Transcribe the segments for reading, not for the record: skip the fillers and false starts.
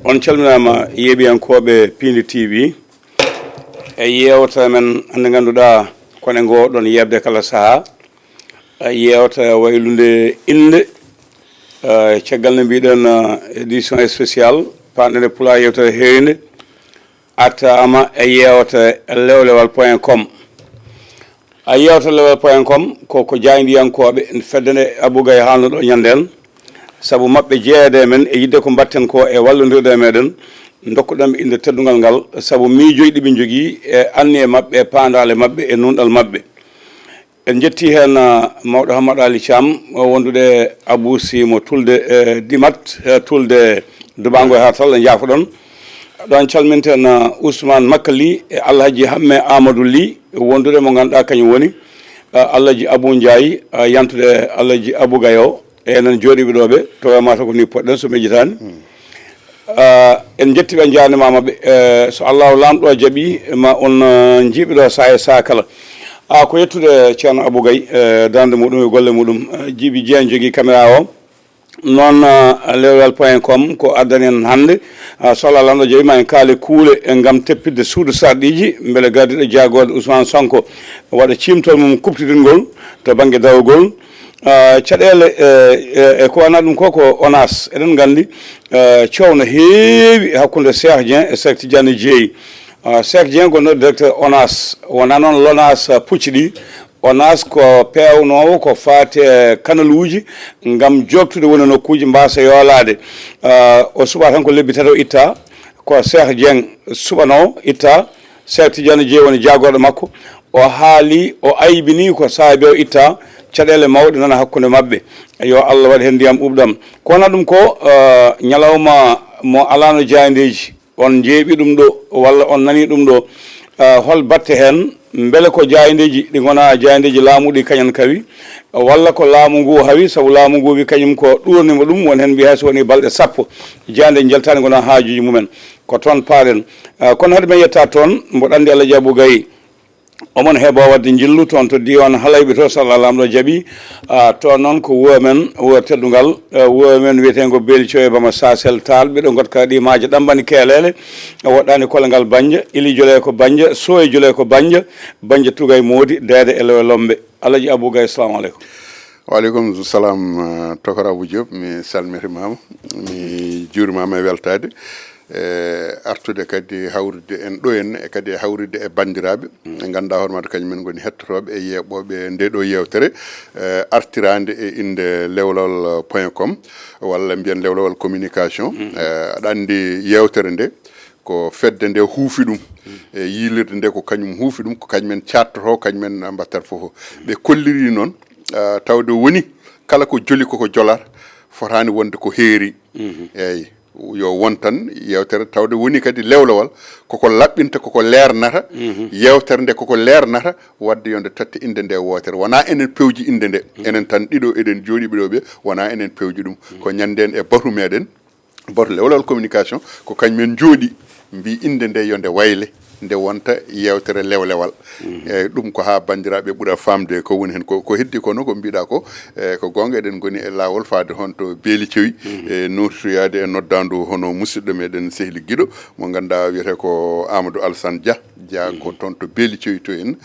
on calminama yeeɓiyankoɓe Pindi TV e yewta men hande ganduɗa kone go ɗon yebde kala saaha yewta waylunde inde caggal no mbiɗen édition spéciale panɗere pula yewtere heerinde artama e yewta lewlewal.com a yewta lewlewal.com ko jaydiyankoɓe feddene Abougay haalno ɗo ñanden sabu mabɓe jeeyade men e yidde ko batten ko e wallodirde e meɗen dokkuɗamɓe inde teddugal ngal sabu miijoyɗi ɓe jogui e anni e mabɓe e pandale mabɓe e nunɗal mabɓe en jetti hen mawɗo Hammadou Ali Thiam wondude Abou Sy mo tulde Dimat tulde Dubango Hartal e jaafoɗon ɗon calminten Ousmane Makali e Alhaji Hamme Amadou Ly wondude mo ganduɗa kañum woni Alhaji Abou Ndiaye yantude Alhaji Abougay o enen jooɗiɓe ɗoɓe to mata ko ni poɗɗen so mejjitani en jettiɓe en jarnimamaɓe so Allahu lamɗo jaaɓi ma on jiiɓiɗo saa e saa kala ko yettude ceerno Abougay dande muɗum e golle muɗum Djiby Dieng jogui caméra o noon lewlewal.com ko addani en hande so Allah lamɗo jaaɓi ma en kaali kuule gam teppidde suudu sarɗiji beele gardiɗo jagode Ousmane Sonko waɗa cimtol mum kuptitingol to banggue dawgol caɗele e ko wana ɗum ko ONAS eɗen gandi cowno heewi hakkude Cheikh Dieng e Cheikh Tidiane Dieye Cheikh Dieng gonno directeur ONAS wona noon l'ONAS pucci ɗi ONAS ko pewnowo ko fate kanaluji gam jobtude woni nokkuji mbasa yoolade o suɓa tan ko lebbi tati o itta ko Cheikh Dieng suɓanowo itta Cheikh Tidiane Dieye woni jagoɗo makko o haali o aybini ko saabi o itta caɗele mawɗe nana hakkude mabɓe yo Allah waɗi hen ndiyam ɓuɓɗam kono ɗum ko ñalawma mo alano jayndeji on jeeɓi ɗum ɗo walla on nani ɗum ɗo hol batte hen beele ko jayndeji ɗi gona jayndeji laamuɗi kañen kawi walla ko laamu ngu hawi saabu laamu ngu wi kañum ko ɗurnima ɗum won hen mbiya so woni balɗe sappo jande jaltani gona haajuji mumen ko toon paaɗen kono haade men yetta toon mboɗo andi Alhaji Abougay omon heeɓo wadde jillu toon to diwan halayɓe to so Allah lamɗo jaaɓi to noon ko wuuro men wuuro teddugal wuuro men wiyetego Beeli Thio e Bama Sasel Tall ɓeɗo gotka ɗi maaje ɗambani keelele woɗɗani kollegal Bandia Ili Jole ko Bandia Soye Jole ko Bandia Tugay Modi Dede e Lewe Lombe Alhaji Abougay assalamu aleykum waleykum salam Tokor Abou Diop mi salmitimama mi juurimama e weltade artude kadi hawrude en ɗo en e kadi hawrude e bandiraɓe ganduɗa hoore mata kañumen goni hettotoɓe e yeɓoɓe nde ɗo yewtere artirande e inde lewlawal.com walla mbiyen lewlawal communication aɗa andi yewtere nde ko fedde nde huufi ɗum e yilirde nde ko kañum huufi ɗum ko kañumen cattoto kañumen mbattat foof ɓe kolliri noon tawde woni kala ko joli koko jolar fotani wonde ko heeri eyyi yo won tan yewtere tawde woni kadi lewlawal koko laɓɓinta koko lernata yewtere nde koko lernata wadde yonde tatti inde nde wotere wona enen pewji inde nde enen tan ɗiɗo eɗen jooɗiɓe ɗo ɓe wona enen pewji ɗum ko ñanden e batu meɗen batu lewlawal communication ko kañumen jooɗi mbi inde nde yonde wayle nde wonta yewtere lewlewal eyyi ɗum ko ha bandiraɓe ɓuura famde ko woni hen ko heddi ko noon ko mbiɗa ko ko gonga eɗen goni e lawol fade hon to Beeli Thioy e notoyade e noddandu hono musidɗo meɗen Sehli Guiɗo mo ganduɗa wiyete ko Amadou Alassane Dia ko toon to Beeli Thioy to en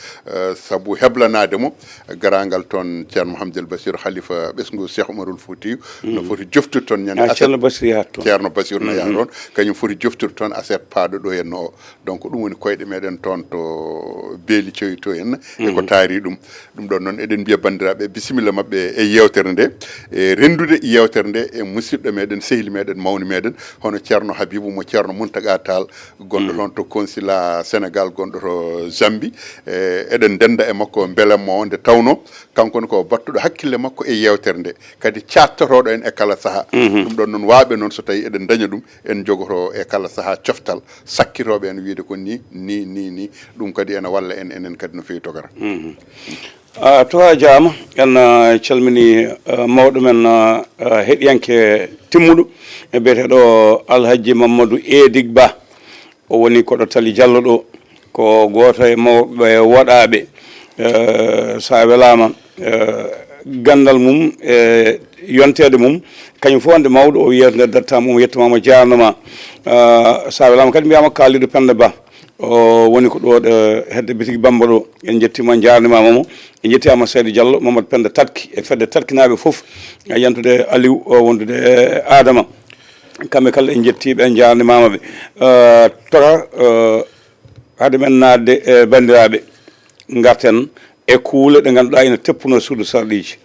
saabu heblanademo garangal toon ceerno Mouhamadoul Bassirou Khalifa ɓesgu Cheikh Oumaroul Foutiyou no foti joftude toon ñande ceerno Bassirou no yaha toon kañum foti joftude toon aset paaɗo ɗo henno o donc ɗum woni koyɗe meɗen toon to Beeli Thioy to en e ko taari ɗum ɗon noon eɗen mbiya bandiraɓe bisimilla mabɓe e yewtere nde e rendude yewtere nde e musidɗo meɗen sehli meɗen mawni meɗen hono ceerno Habibou mo ceerno Mountaga Tall gonɗo toon to consulat Sénégal gonɗo to Zambie eɗen denda e makko beelammo o nde tawno kankone ko battuɗo hakkille makko e yewtere nde kadi cattotoɗo en e kala saaha ɗum ɗon noon waaɓe noon so tawi eɗen daña ɗum en jogoto e kala saaha coftal sakkitoɓe en wiide ko ni ɗum kadi ene walla en enen kadi no fewi togara to a jaama en calmini mawɗo men heɗiyanke timmuɗo e biyeteɗo Alhaji Mamadou Edik Ba o woni koɗo Tali Diallo ɗo ko goto e mawɓe woɗaɓe sa welama gandal mum yontede mum kañum fof wonde mawɗo o wiyata nde dattama omo yettamama jarnama sa welama kadi mbiyama kallido Penda Ba o woni ko ɗo hedde bitigi Bamba ɗo en jettima jarnimamamo en jettima Saydou Diallo Mamadou Penda Tatki e fedde tatkinaɓe foof yantude Aliou wondude Adama kamɓe kala en jettiɓe en jarnimamaɓe tora hade men nadde e bandiraɓe garten e kuule ɗe ganduɗa ina teppuno suudu sarɗiji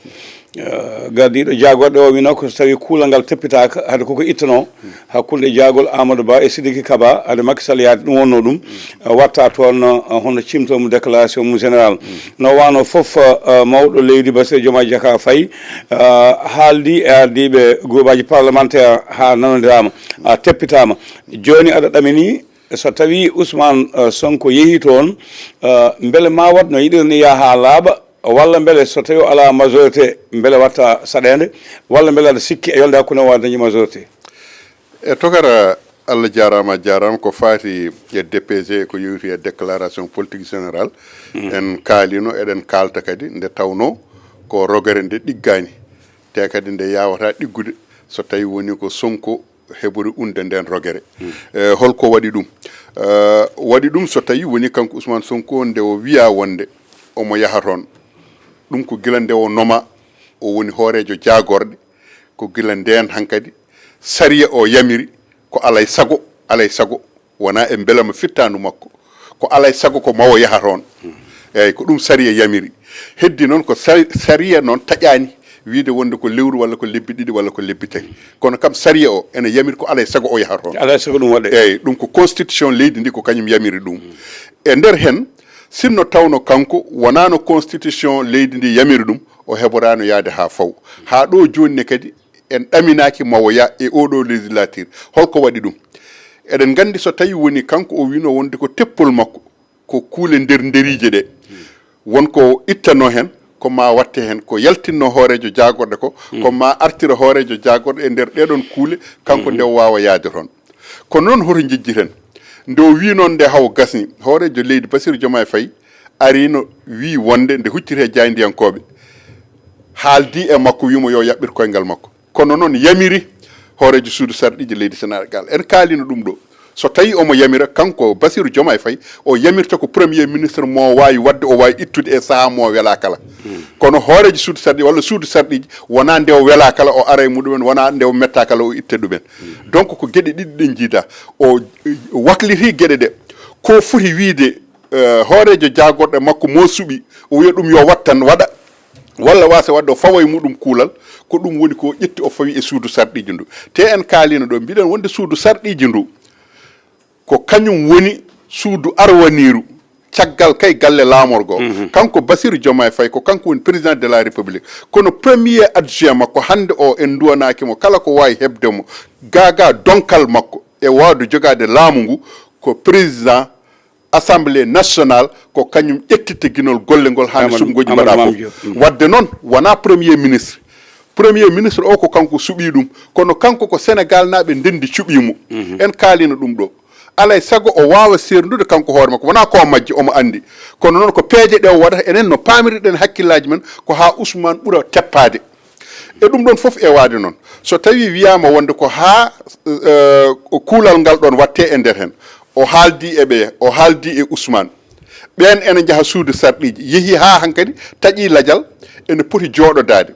gardiɗo jagorɗo o wino ko so tawi kuulal ngal teppitaka hade koko ittano hakkude jagol Amadou Ba e Sidiki Kaba hade Macky Sall yaade ɗum wonno ɗum watta toon hono cimtomo déclaration mum général no wano foof mawɗo leydi Bassirou Diomaye Diakhar Faye haaldi e ardiɓe groupe aji parlementaire ha nanodirama teppitama joni aɗa ɗamini so tawi Ousmane Sonko yeehi toon beele ma wat no yiɗirni ya ha laaɓa walla beele so tawi ala majorité beele watta saɗede walla beele aɗa sikki e yolde hakkude wa dañi majorité e togara Allah jarama ko fati e DPG ko yewti e déclaration politique générale en kaalino eɗen kalta kadi nde tawno ko rogere nde ɗiggani te kadi nde yawata ɗiggude so tawi woni ko Sonko heɓori unde nden rogere holko waɗi ɗum so tawi woni kanko Ousmane Sonko nde o wiya wonde omo yaha toon ɗum ko gila nde o noma o woni hoorejo jagorɗe ko gila nden hankadi sariya o yamiri ko alay sago wona e beelama fittandu makko ko alay sago ko mawo yaha toon eyyi ko ɗum sariya yamiri heddi noon ko sariya noon taƴani wiide wonde ko lewru walla ko lebbi ɗiɗi walla ko lebbi tati kono kam sariya o ene yamiri ko alay sago o yaha toon alay sago ɗum waɗa eyyi ɗum ko constitution leydi ndi ko kañum yamiri ɗum e nder hen sinno tawno kanko wonano constitution leydi ndi yamiri ɗum o heɓorano yaade ha faw ha ɗo jonni kadi en ɗaminaki mawo ya e oɗo législature holko waɗi ɗum eɗen gandi so tawi woni kanko o wino wonde ko teppol makko ko kuule nder nderije ɗe wonko ittano hen ko ma watte hen ko yaltinno hoorejo jagorɗe ko ma artira hoorejo jagorɗe e nder ɗeɗon kuule kanko nde wawa yaade toon kono noon hoto jejjiten nde o wi noon nde haw gasni hoorejo leydi Bassirou Diomaye Faye arino wi wonde nde huccite jayndiyankoɓe haaldi e makko wimo yo yaɓɓir koyngal makko kono noon yamiri hoorejo suudu sarɗiji leydi Sénégal en kaalino ɗum ɗo so tawi omo yamira kanko Bassirou Diomaye Faye o yamirta ko premier ministre mo wawi wadde o wawi ittude e saaha mo wela kala kono hoorejo suudu sarɗiji walla suudu sarɗiji wona nde o wela kala o ara e muɗumen wona nde o metta kala o itta ɗumen donc ko gueɗe ɗiɗi ɗe jiida o wakliti gueɗe ɗe ko foti wiide hoorejo jagorɗe makko mo suuɓi o wiya ɗum yo wattan waɗa walla wasa wadde o fawa e muɗum kuulal ko ɗum woni ko ƴetti o fawi e suudu sarɗiji ndu te en kaalino ɗo mbiɗen wonde suudu sarɗiji ndu ko kañum woni suudu arwaniru caggal kay galle laamorgo kanko Bassirou Diomaye Faye ko kanko woni président de la république kono premier adjoint makko hande o en duwanakimo kala ko wawi hebdemo gaga donkal makko e wawde jogade laamu ngu ko président assemblée nationale ko kañum ƴettite guinol golle ngol hande sumgoji mbaɗa fof wadde noon wona premier ministre o ko kanko suuɓi ɗum kono kanko ko Sénégal naɓe ndendi cuɓimo en kaalino ɗum ɗo alay sago o wawa serdude kanko hoore makko wona ko majji omo andi kono noon ko peeje ɗe o waɗata enen no pamirɗen hakkillaji men ko ha Ousmane ɓuura teppade e ɗum ɗon foof e waade noon so tawi wiyama wonde ko ha kuulal ngal ɗon watte e nder hen o haaldi e ɓe o haaldi e Ousmane ɓen ene jaaha suudu sarɗiji yeehi ha hankkadi taƴi ladial ene poti jooɗodade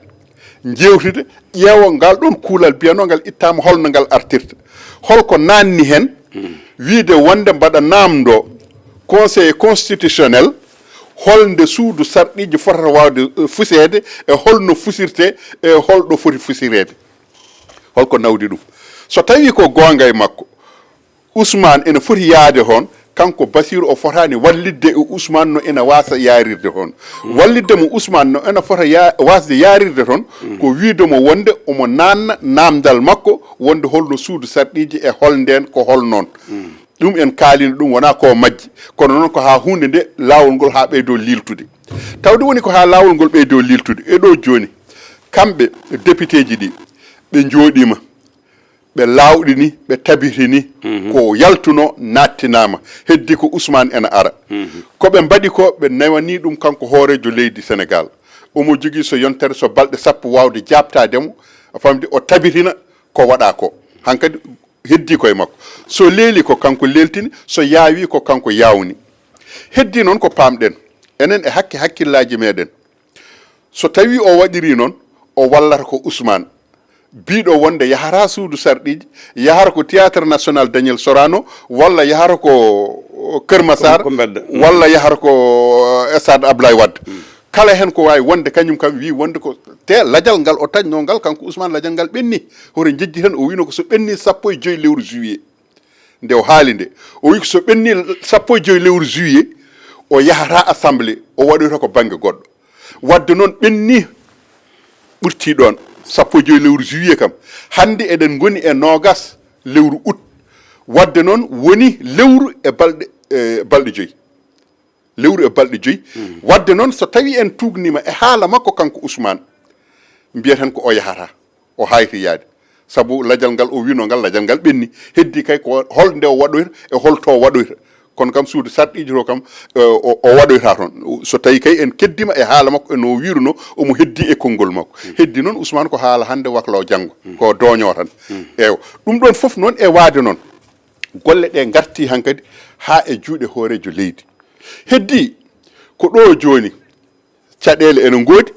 jewtide ƴeewa ngal ɗon kuulal biyano ngal ittama holno ngal artirta holko nanni hen wiide wonde mbaɗa namdo conseil constitutionnel holnde suudu sarɗiji fotata wawde fusede e holno fusirte e holɗo foti fusirede holko nawdi ɗum so tawi ko gonga e makko Ousmane ene foti yaade hon kanko Bassirou o fotani wallidde e Ousmane no ena wasa yarirde hon wallidde mo Ousmane no ena fota wasde yarirde toon ko wiidemo wonde omo nanna namdal makko wonde holno suudu sarɗiji e hol nden ko hol noon ɗum en kaalino ɗum wona ko majji kono noon ko ha hunde nde lawol ngol ha ɓeydo liltude tawde woni ko ha lawol ngol ɓeydo liltude e ɗo joni kamɓe député ji ɗi ɓe jooɗima ɓe lawɗini ɓe tabitini ko yaltuno nattinama heddi ko Ousmane ena ara koɓe mbaɗi ko ɓe nawani ɗum kanko hoorejo leydi Sénégal omo jogui so yontere so balɗe sappo wawde jabtademo a famdi o tabitina ko waɗa ko hankadi heddi koye makko so leeli ko kanko leltini so yaawi ko kanko yawni heddi noon ko pamɗen enen e hakkillaji meɗen so tawi o waɗiri noon o wallata ko Ousmane biɗo wonde yahata suudu sarɗiji yahata ko théâtre national Daniel Sorano walla yahata ko Keur Massar walla yahata ko stade Ablaye Wade kala hen ko wawi wonde kañum kam wi wonde ko te ladial ngal o tañno ngal kanko Ousmane ladial ngal ɓenni hoto jejji tan o wino ko so ɓenni 15 lewru juillet nde o haali nde o wi ko so ɓenni 15 lewru juillet o yahata assemblée o waɗoyta ko banggue goɗɗo wadde noon ɓenni ɓurti ɗon 15 lewru juillet kam hande eɗen goni e nogas lewru août wadde noon woni lewru e balɗe joyyi lewru e balɗe joyyi wadde noon so tawi en tugnima e haala makko kanko Ousmane mbiyeten ko o yahata o hayti yaade saabu ladial ngal o wino ngal ladial ngal ɓenni heddi kay ko holnde o waɗoyta e holto waɗoyta kono kam suudu sarɗiji to kam o waɗoyta toon so tawi kay en keddima e haala makko eno wiruno omo heddi e konngol makko heddi noon Ousmane ko haala hande waklo janggo ko doño tan ewa ɗum ɗon foof noon e waade noon golle ɗe garti hankadi ha e juuɗe hoorejo leydi heddi ko ɗo joni caɗele ene goodi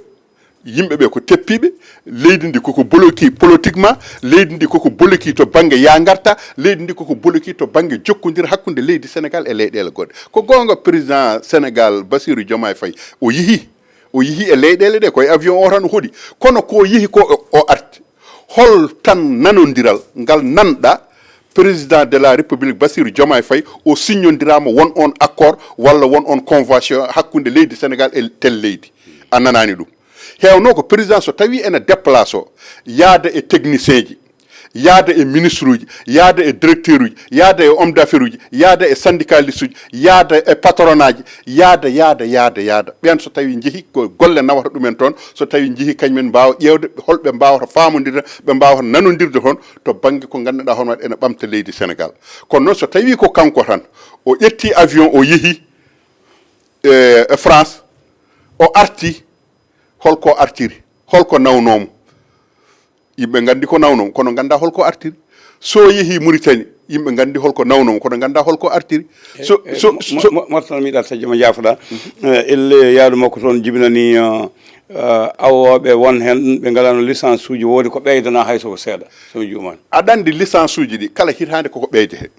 yimɓeɓe ko teppiɓe leydi ndi koko bloqué politiquement leydi ndi koko bloqué to banggue yangarta leydi ndi koko bloqué to banggue jokkodira hakkude leydi Sénégal e leyɗele goɗɗe ko gonga président Sénégal Bassirou Diomaye Faye o yeehi e leyɗele ɗe koye avion o tan hooɗi kono ko yeehi ko o arti hol tan nanodiral ngal nanɗa président de la république Bassirou Diomaye Faye o signodirama won on accord walla won on convention hakkude leydi Sénégal e tel leydi a nanani ɗum hewno ko président so tawi ene déplace o yaada e technicien ji yaada e ministre uji yaada e directeur uji yaada e homme d'affaires uji yaada e syndicaliste uji yaada e patronat ji yaada ɓen so tawi jeehi ko golle nawata ɗumen toon so tawi jeehi kañumen mbawa ƴewde holɓe mbawata famodirde ɓe mbawata nanodirde toon to banggue ko ganduɗa hono ene ɓamta leydi Sénégal kono noon so tawi ko kanko tan o ƴetti avion o yeehi e France o arti holko artiri holko nawnomo yimɓe gandi ko nawnomo kono ganda holko artiri so yeehi Mauritanie yimɓe gandi holko nawnomo kono ganda holko artiri mortan miɗa taƴƴo mo jaafoɗa elle yaadu makko toon jibinani awoɓe won hen ɓe galano licence uji woodi ko ɓeydana hay soko seeɗa somi jumani aɗa andi licence uji ɗi kala hitande koko ɓeyde he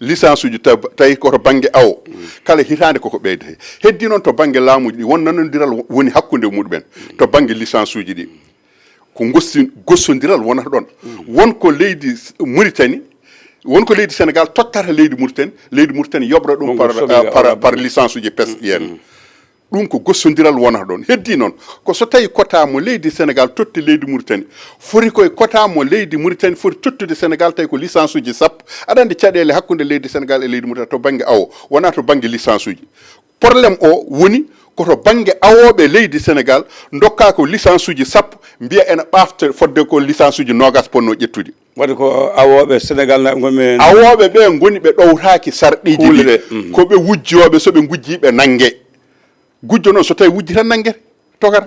licence uji tawi koto banggue awo kala hitande koko ɓeyde he heddi noon to banggue laamuji ɗi won nanodiral woni hakkude muɗumen to banggue licence uji ɗi ko gossodiral wonata ɗon wonko leydi Mauritanie wonko leydi Sénégal tottata leydi Mauritanie yoɓra ɗum par licence uji pesɗi en ɗum ko gossodiral wonata ɗon heddi noon ko so tawi quota mo leydi Sénégal totti leydi Mauritanie foti koye quota mo leydi Mauritanie foti tottude Sénégal tawi ko licence uji sappo aɗa andi caɗele hakkude leydi Sénégal e leydi Mauritanie to banggue awo wona to banggue licence uji probléme o woni koto banggue awoɓe leydi Sénégal dokka ko licence uji sappo mbiya ene ɓafta fodde ko licence uji nogas ponno ƴettude wadde ko awoɓe Sénégal naɓe gonɓe awoɓe ɓe goni ɓe ɗowtaki sarɗiji ɗi koɓe wujjoɓe soɓe gujji ɓe nanggue gujjo noon so tawi wujji tan nanguete tokata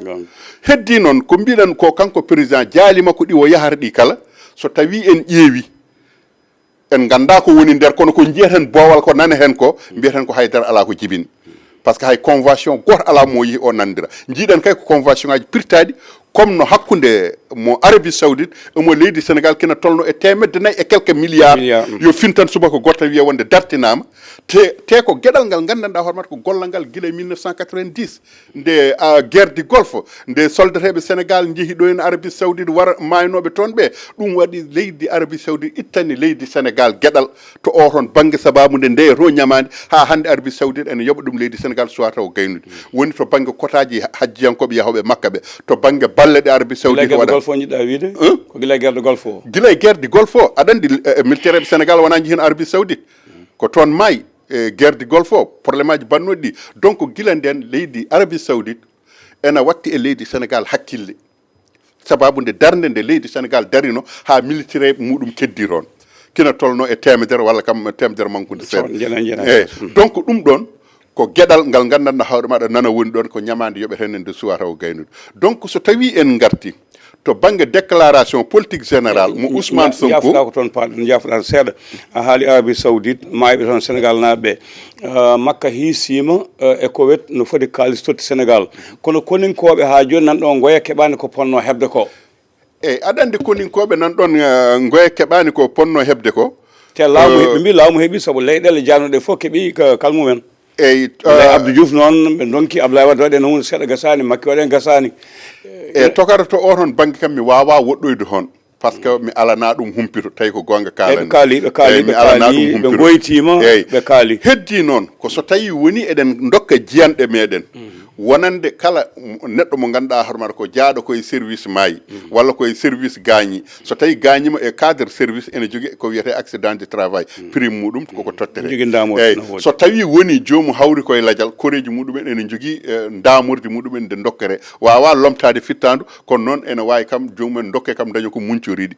heddi noon ko mbiɗen ko kanko président jaali makko ɗi o yahata ɗi kala so tawi en ƴeewi en ganda ko woni nder kono ko jiyeten boowal ko nana hen ko mbiyeten ko haydara ala ko jibini par ce que hay convention goto ala mo yeehi o nandira jiiɗen kay ko convention ngaji pirtaɗi comme no hakkude mo Arabie Saoudite omo leydi Sénégal kina tolno e temedde nayyi e quelques milliards yo fintan subaka gotta wiya wonde dartinama te ko gueɗal ngal gandanɗa hoore mata ko gollal ngal guila 1990 nde guerre du golfe nde soldateɓe Sénégal jeehi ɗo en Arabie Saoudite wara maynoɓe toon ɓe ɗum waɗi leydi Arabie Saoudite ittani leydi Sénégal gueɗal to o toon banggue sababude ndeyeto ñamade ha hande Arabie Saoudite ene yoɓa ɗum leydi Sénégal suwa taw gaynude woni to banggue kotaji hajjiyankoɓe yahoɓe Makka ɓe to banggue balle ɗe Arabie Saoudite waɗa golfe o jiɗɗa wiide ko guila guerre de golfe o guila e guerre de golfe o aɗa andi militaire ɓe Sénégal wona jeehi hen Arabie Saoudite ko toon maayi guerre de golfe o probléme aji bannoɗi ɗi donc guila nden leydi Arabie Saoudite ene watti e leydi Sénégal hakkille sababu nde darde nde leydi Sénégal darino ha militaire muɗum keddi toon kina tolno e temedere walla kam temedere mankude seeɗa eyyi donc ɗum ɗon ko gueɗal ngal gandanɗa hoore maɗa nana woni ɗon ko ñamade yoɓeten nde suwa taw gaynude donc so tawi en garti to bange déclaration politique générale mo Ousmane Sonko jafɗa ko toon paaɗen jafɗa seeɗa a haali Arabie Saoudite mayɓe toon Sénégal naaɓe makka hiisima e ko wet no foti kalis totti Sénégal kono koninkoɓe ha joni nan ɗon goya keɓani ko ponno hebde ko eyyi aɗa andi koninkoɓe nan ɗon goya keɓani ko ponno hebde ko te laamu ɓe mbi laamu heeɓi saabu leyɗele janoɗe fof keeɓi kalmumen eyyi Abdou Diouf noon ɓe donki Abdoulaye Wade waɗen hunde seeɗa gasani makki waɗen gasani e tokara to o toon banggue kam mi wawa woɗɗoyde toon par ce que mi alana ɗum humpito tawi ko gonga ɓe kaali ɓe goytima ɓe kaali heddi noon ko so tawi woni eɗen dokka jiyanɗe meɗen wonande kala neɗɗo mo ganduɗa hooremaɗa ko jaaɗo koye service maayi walla koye service gaañi so tawi gaañima e cadre service ene jogui ko wiyete accident du travail prime muɗum koko tottere eyyi so tawi woni jomum hawri koye ladial koreji muɗumen ene jogui damorde muɗumen nde dokkere wawa lomtade fittandu kono noon ene wawi kam jomumen dokke kam daña ko muncoriɗi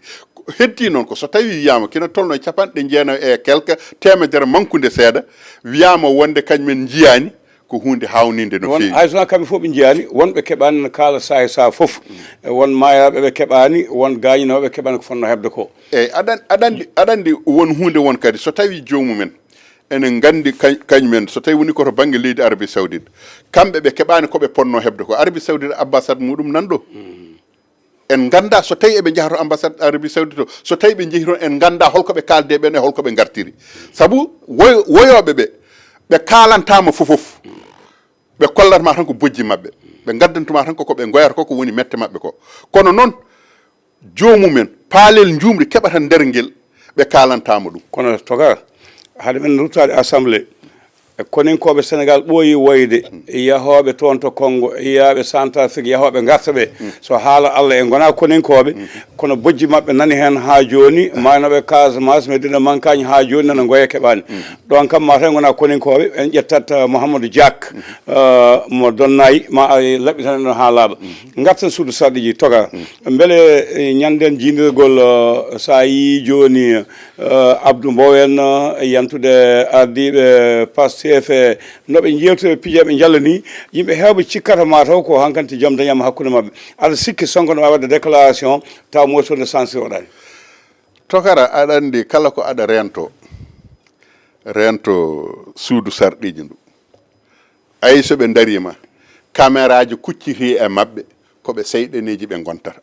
heddi noon ko so tawi wiyama kina tolno capanɗe jeenayi e quelque temedere mankude seeɗa wiyama wonde kañumen jiyani ko hunde hawninde no feewi hay sona kamɓe fof ɓe jiyani wonɓe keɓani no kaala saha saha foof won mayaɓe ɓe keɓani won gañinoɓe keɓani ko fonno hebde ko eyyi aɗandi won hunde won kadi so tawi jomumen enen gandi kañumen so tawi woni koto banggue leydi Arabie Saoudite kamɓe ɓe keɓani koɓe ponno hebde ko Arabie Saoudite ambassade muɗum nanɗo en ganda so tawi eɓe jaato ambassade Arabie Saoudite o so tawi ɓe jeehi toon en ganda holko ɓe kalde ɓen e holko ɓe gartiri saabu woyoɓe ɓe kalantama fofof ɓe kollatma tan ko bojji mabɓe ɓe gaddantuma tan koko ɓe goyata ko woni mette mabɓe ko kono noon jomumen paalel jumri keɓata nder guel ɓe kalantama ɗum kono toga haade men ruttade assemblée koninkoɓe Sénégal ɓooyi woyde yahoɓe toon to Congo yaɓe Centrafrique yahoɓe garta ɓe so haala Allah e gona koninkoɓe kono bojji mabɓe nani hen ha joni maynoɓe Casamance Medina Mankagne ha joni nana goya keɓani ɗon kam mataw gona koninkoɓe en ƴettat Mouhamadou Diak mo Donnayi ma laɓɓitan ɗon ha laaɓa gartan suudu sarɗiji toga beele ñanden jindirgol sa yi joni Abdou Mbow en yantude ardiɓe Pastef noɓe jewtoɓe piijeɓe jalla ni yimɓe hewɓe cikkata mataw ko hankanti joom dañama hakkude mabɓe aɗa sikki Sonko no wawi wadde déclaration taw moto de censure waɗani tokara aɗa andi kala ko aɗa rento suudu sarɗiji ndu ayi soɓe darima caméra ji kucciti e mabɓe koɓe seyɗeneji ɓe gontata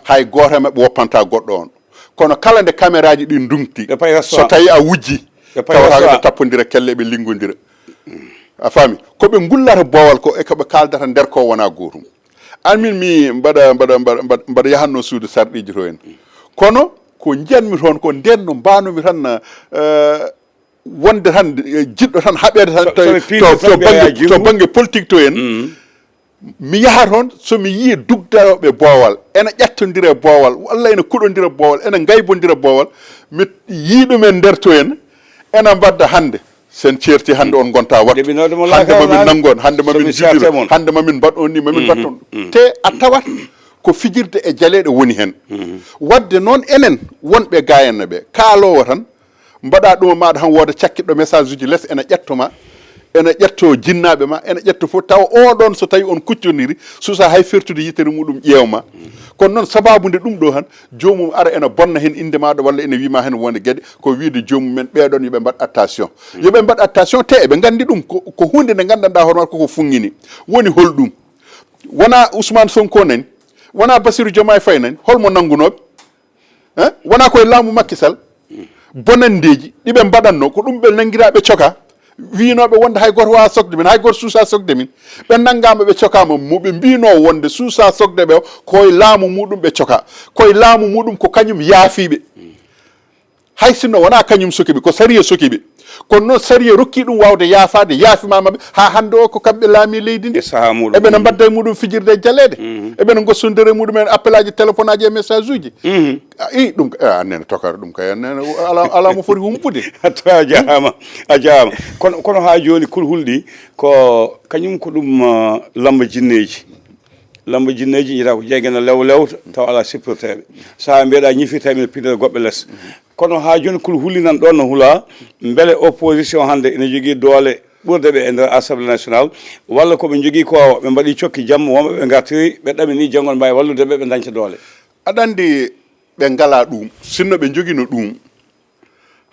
hay goto mabɓe woppanta goɗɗo on kono kala nde caméra ji ɗi ndungti so tawi a wujji tawa tappodira kelle ɓe liggodira a faami koɓe gullata boowal ko e koɓe kaldata nder ko wona gotum anmin mi mbaɗa yahanno suudu sarɗiji to en kono ko jiyanmi toon ko nden no mbanomi tan wonde tan jiɗɗo tan haɓede tan to banggue politique to en mi yaha toon somi yii dugdayoɓe boowal ene ƴettodira boowal walla ene kuɗodira boowal ene gaybodira boowal mi yiɗumen nder to en ena mbadda hande sen certi hande on gonta wattu hande mamin nangon hande mamin jibira hande mamin mbaɗon ni mamin mbatton te a tawat ko fijirde e jaleɗe woni hen wadde noon enen wonɓe gayanno ɓe kaalowo tan mbaɗa ɗum maɗa han wooda cakkiɗɗo message uji less ene ƴettoma ene ƴetto jinnaɓe ma ene ƴetto fof taw oɗon so tawi on kucconiri susa hay fertude yitere muɗum ƴeewma kono noon sababude ɗum ɗo han jomum ara ene bonna hen inde maɗa walla ene wima hen wonde gueɗe ko wiide jomumen ɓeɗon yoɓe mbaɗ attention yoɓe mbaɗ attention te eɓe gandi ɗum ko hunde nde gandanɗa hoorema koko funggini woni holɗum wona Ousmane Sonko nani wona Bassirou Diomaye Faye nani holmo nanggunoɓe wona koye laamu Macky Sall bonandeji ɗiɓe mbaɗanno ko ɗum ɓe nanguiraɓe coka winoɓe wonde hay goto wawa sogde min hay goto suusa sogde min ɓe nanggama ɓe cokama moɓe mbino wonde suusa sogde ɓe koye laamu muɗum ɓe coka koye laamu muɗum ko kañum yaafiɓe hay sinno wona kañum sokiɓe ko sariya sokiɓe kono noon sariya rokki ɗum wawde yaafade yaafimamaɓe ha hande o ko kamɓe laami leydi ndi eɓene mbadda e muɗum fijirde e jaleɗe eɓene gossodira e muɗum en appel aji téléphone aji e message uji i ɗum annene tokara ɗum kay annene ala mo foti humpude a jarama kono ha joni kulhulɗi ko kañum ko ɗum lamba jinneji jiita ko jeegena lewlewta taw ala sippirteɓe sa mbiyeɗa ñifirteɓe piɗere goɓɓe less kono ha joni kul hullinan ɗon no huula beele opposition hande ene jogui doole ɓurde ɓe e nder assemblée national walla koɓe jogui ko ɓe mbaɗi cokki jamma wonɓe ɓe gartiri ɓe ɗamini janggol mbawi wallude ɓe ɓe dañca doole aɗa andi ɓe ngala ɗum sinno ɓe joguino ɗum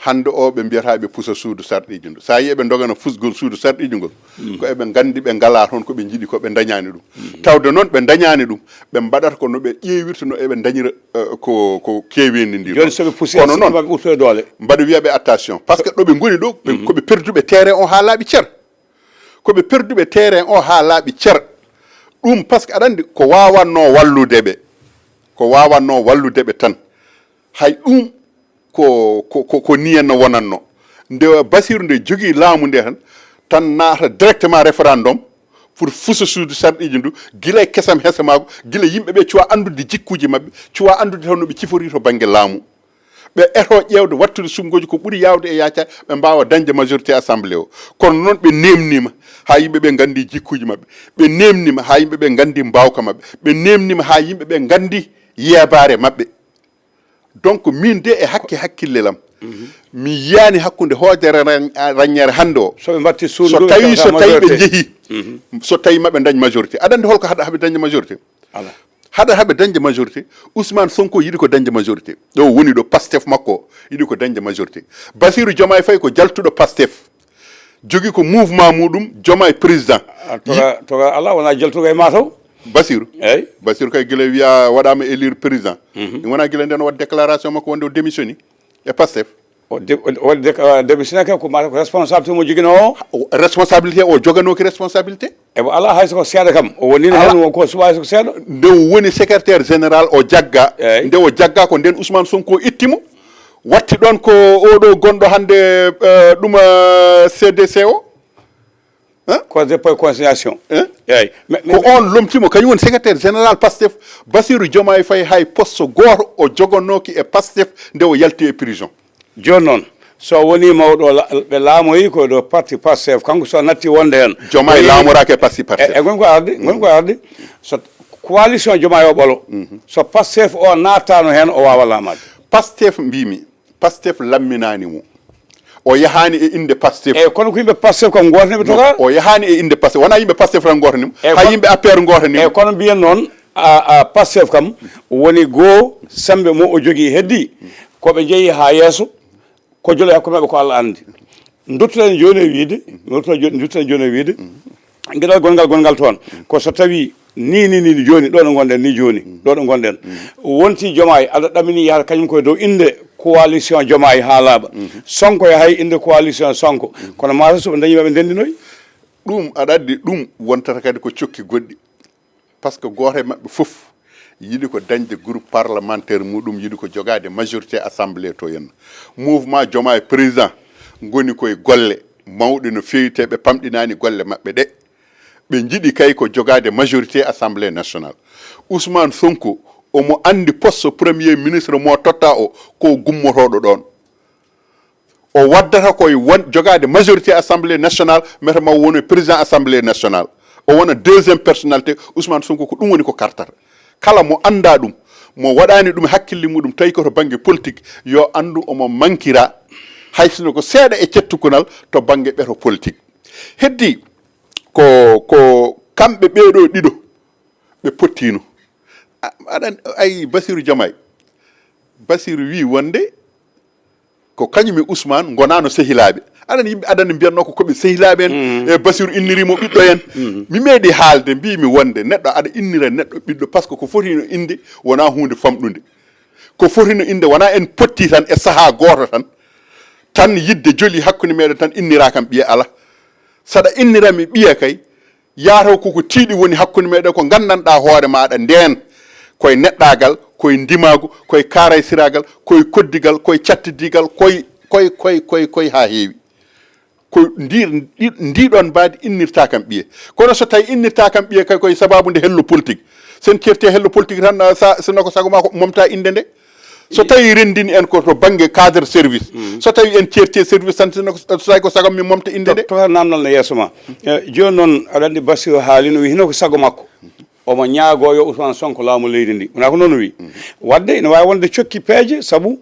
hande o ɓe mbiyata ɓe pusa suudu sarɗiji ndu sa yi ɓe dogana fusgol suudu sarɗiji ngol ko eɓe gandi ɓe ngala toon koɓe jiiɗi ko ɓe dañani ɗum tawde noon ɓe dañani ɗum ɓe mbaɗata ko no ɓe ƴeewirta no eɓe dañira ko kewendi ndi joni soɓe poussé kono noon maɓe ɓurtoye doole mbaɗa wiyaɓe attention par ce que ɗo ɓe goni ɗo koɓe perduɓe terrain o ha laaɓi ceer koɓe perduɓe terrain o ha laaɓi ceer ɗum par ce que aɗa andi ko wawanno wallude ɓe tan hay ɗum ko niyanno wonanno nde Bassirou nde jogui laamu nde tan naata directement référendum pour fusa suudu sarɗiji ndu guila e kesam hesa maako guila yimɓeɓe cuwa andude jikkuji mabɓe cuwa andude taw noɓe cifori to banggue laamu ɓe eto ƴewde wattude sumgoji ko ɓuuri yawde e yacca ɓe mbawa dañde majorité assemblée o kono noon ɓe nemnima ha yimɓeɓe gandi jikkuji mabɓe ɓe nemnima ha yimɓeɓe gandi mbawka mabɓe ɓe nemnima ha yimɓeɓe gandi yebare mabɓe donc min de e hakkille lam mi yiyani hakkude hoodere raññere hande o soɓe batti so tawi ɓe jeehi so tawi maɓe dañ majorité aɗa andi holko haɗa haaɓe dañde majorité haɗa haaɓe dañde majorité Ousmane Sonko yiɗi ko dañde majorité ɗo woni ɗo Pastef makko yiɗi ko dañde majorité Bassirou Diomaye Faye ko jaltuɗo Pastef jogui ko mouvement muɗum Diomaye président toga ala wona jaltuga e mataw Bassirou eyyi Bassirou kay guila wiya waɗama élire président ɗum wona guila nden waɗa déclaration makko wonde o démissioni e Pastef o démissionné ko mata ko responsabilité mo joguino o responsabilité o joganoki responsabilité ebo ala hayso ko seeɗa kam o wonino hen ko suɓa ko seeɗa nde woni secrétaire général o jagga nde o jagga ko nden Ousmane Sonko ittimo watti ɗon ko oɗo gonɗo hande ɗum CDC o conseil pour conciliation eyyi ko on lomtimo kañum woni secrétaire général Pastef Bassirou Diomaye Faye hay poste goto o jogonoki e Pastef nde o yalti e prison joni noon so woni mawɗo ɓe laamoyi ko ɗo parti Pastef kanko so natti wonde hen Diomaye laamorake e parti Pastef e gon ko arde so coalition Diomaye o ɓolo so Pastef o nattano hen o wawa laamade Pastef mbimi Pastef lamminani mo o yahani e inde Pastef eyyi kono ko yimɓe Pastef kam gotanimi toga o yahani e inde Pastef wona yimɓe Pastef tan gotanimo ha yimɓe APR gotanimo eyyi kono mbiyen noon a Pastef kam woni goho sembe mo o jogui heddi koɓe jeeyi ha yesso ko jolo hakkude mabɓe ko Allah andi duttoɗen joni e wiide duttoɗen joni e wiide gueɗal gongal toon ko so tawi ni joni ɗo ɗo gonɗen ni joni ɗo ɗo gonɗen wonti Diomaye aɗa ɗamini yahata kañum koye dow inde coalition Diomaye ha laaɓa Sonko e hay inde coalition Sonko kono mata soɓe dañi maɓe ndendinoyi ɗum aɗa addi ɗum wontata kadi ko cokki goɗɗi par ce que goto e mabɓe foof yiɗi ko dañde groupe parlementaire muɗum yiɗi ko jogade majorité assemblée to henna mouvement Diomaye président goni koye golle mawɗe no fewi te ɓe pamɗinani golle mabɓe ɗe ɓe jiiɗi kay ko jogade majorité assemblée nationale Ousmane Sonko omo andi poste premier ministre mo totta o ko gummotoɗo ɗon o waddata koye jogade majorité assemblée nationale meta ma woni président assemblée nationale o wona deuxième personnalité Ousmane Sonko ko ɗum woni ko kartata kala mo anda ɗum mo waɗani ɗum hakkille muɗum tawi koto banggue politique yo andu omo mankira haysino ko seeɗa e cettukonal to banggue ɓeto politique heddi ko kamɓe ɓeeɗo ɗiɗo ɓe pottino aɗa ay Bassirou Diomaye Bassirou wi wonde ko kañum e Ousmane gonano sehilaɓe aɗana yimɓe adana mbiyatno ko koɓe sehilaɓe en e Bassirou innirimo ɓiɗɗo en mi meeɗi haalde mbimi wonde neɗɗo aɗa innira neɗɗo ɓiɗɗo par ce que ko fotino inde wona hunde famɗude ko fotino inde wona en potti tan e saaha goto tan yidde joli hakkude meɗen tan innira kam ɓiye ala saɗa innirami ɓiya kay yataw koko tiiɗi woni hakkude meɗen ko gandanɗa hoore maɗa nden koye neɗɗagal koye ndimagu koye karaysiragal koye koddigal koye cattidigal koye ha heewi ko ndiɗon mbadi innirta kam ɓiye kono so tawi innirta kam ɓiye kay koye sababude hello politique sen certe hello politique tan sino ko sago ma ko momta inde nde so tawi rendini en ko to banggue cadre service so tawi en certe service tan sino tawi ko sagom mi momta inde nde to namdal no yeeso ma joni noon aɗa andi Bassirou haali no wi hino ko sago makko omo ñaago yo Ousmane Sonko laamu leydi ndi wona ko noon wi wadde ene wawi wonde cokki peeje saabu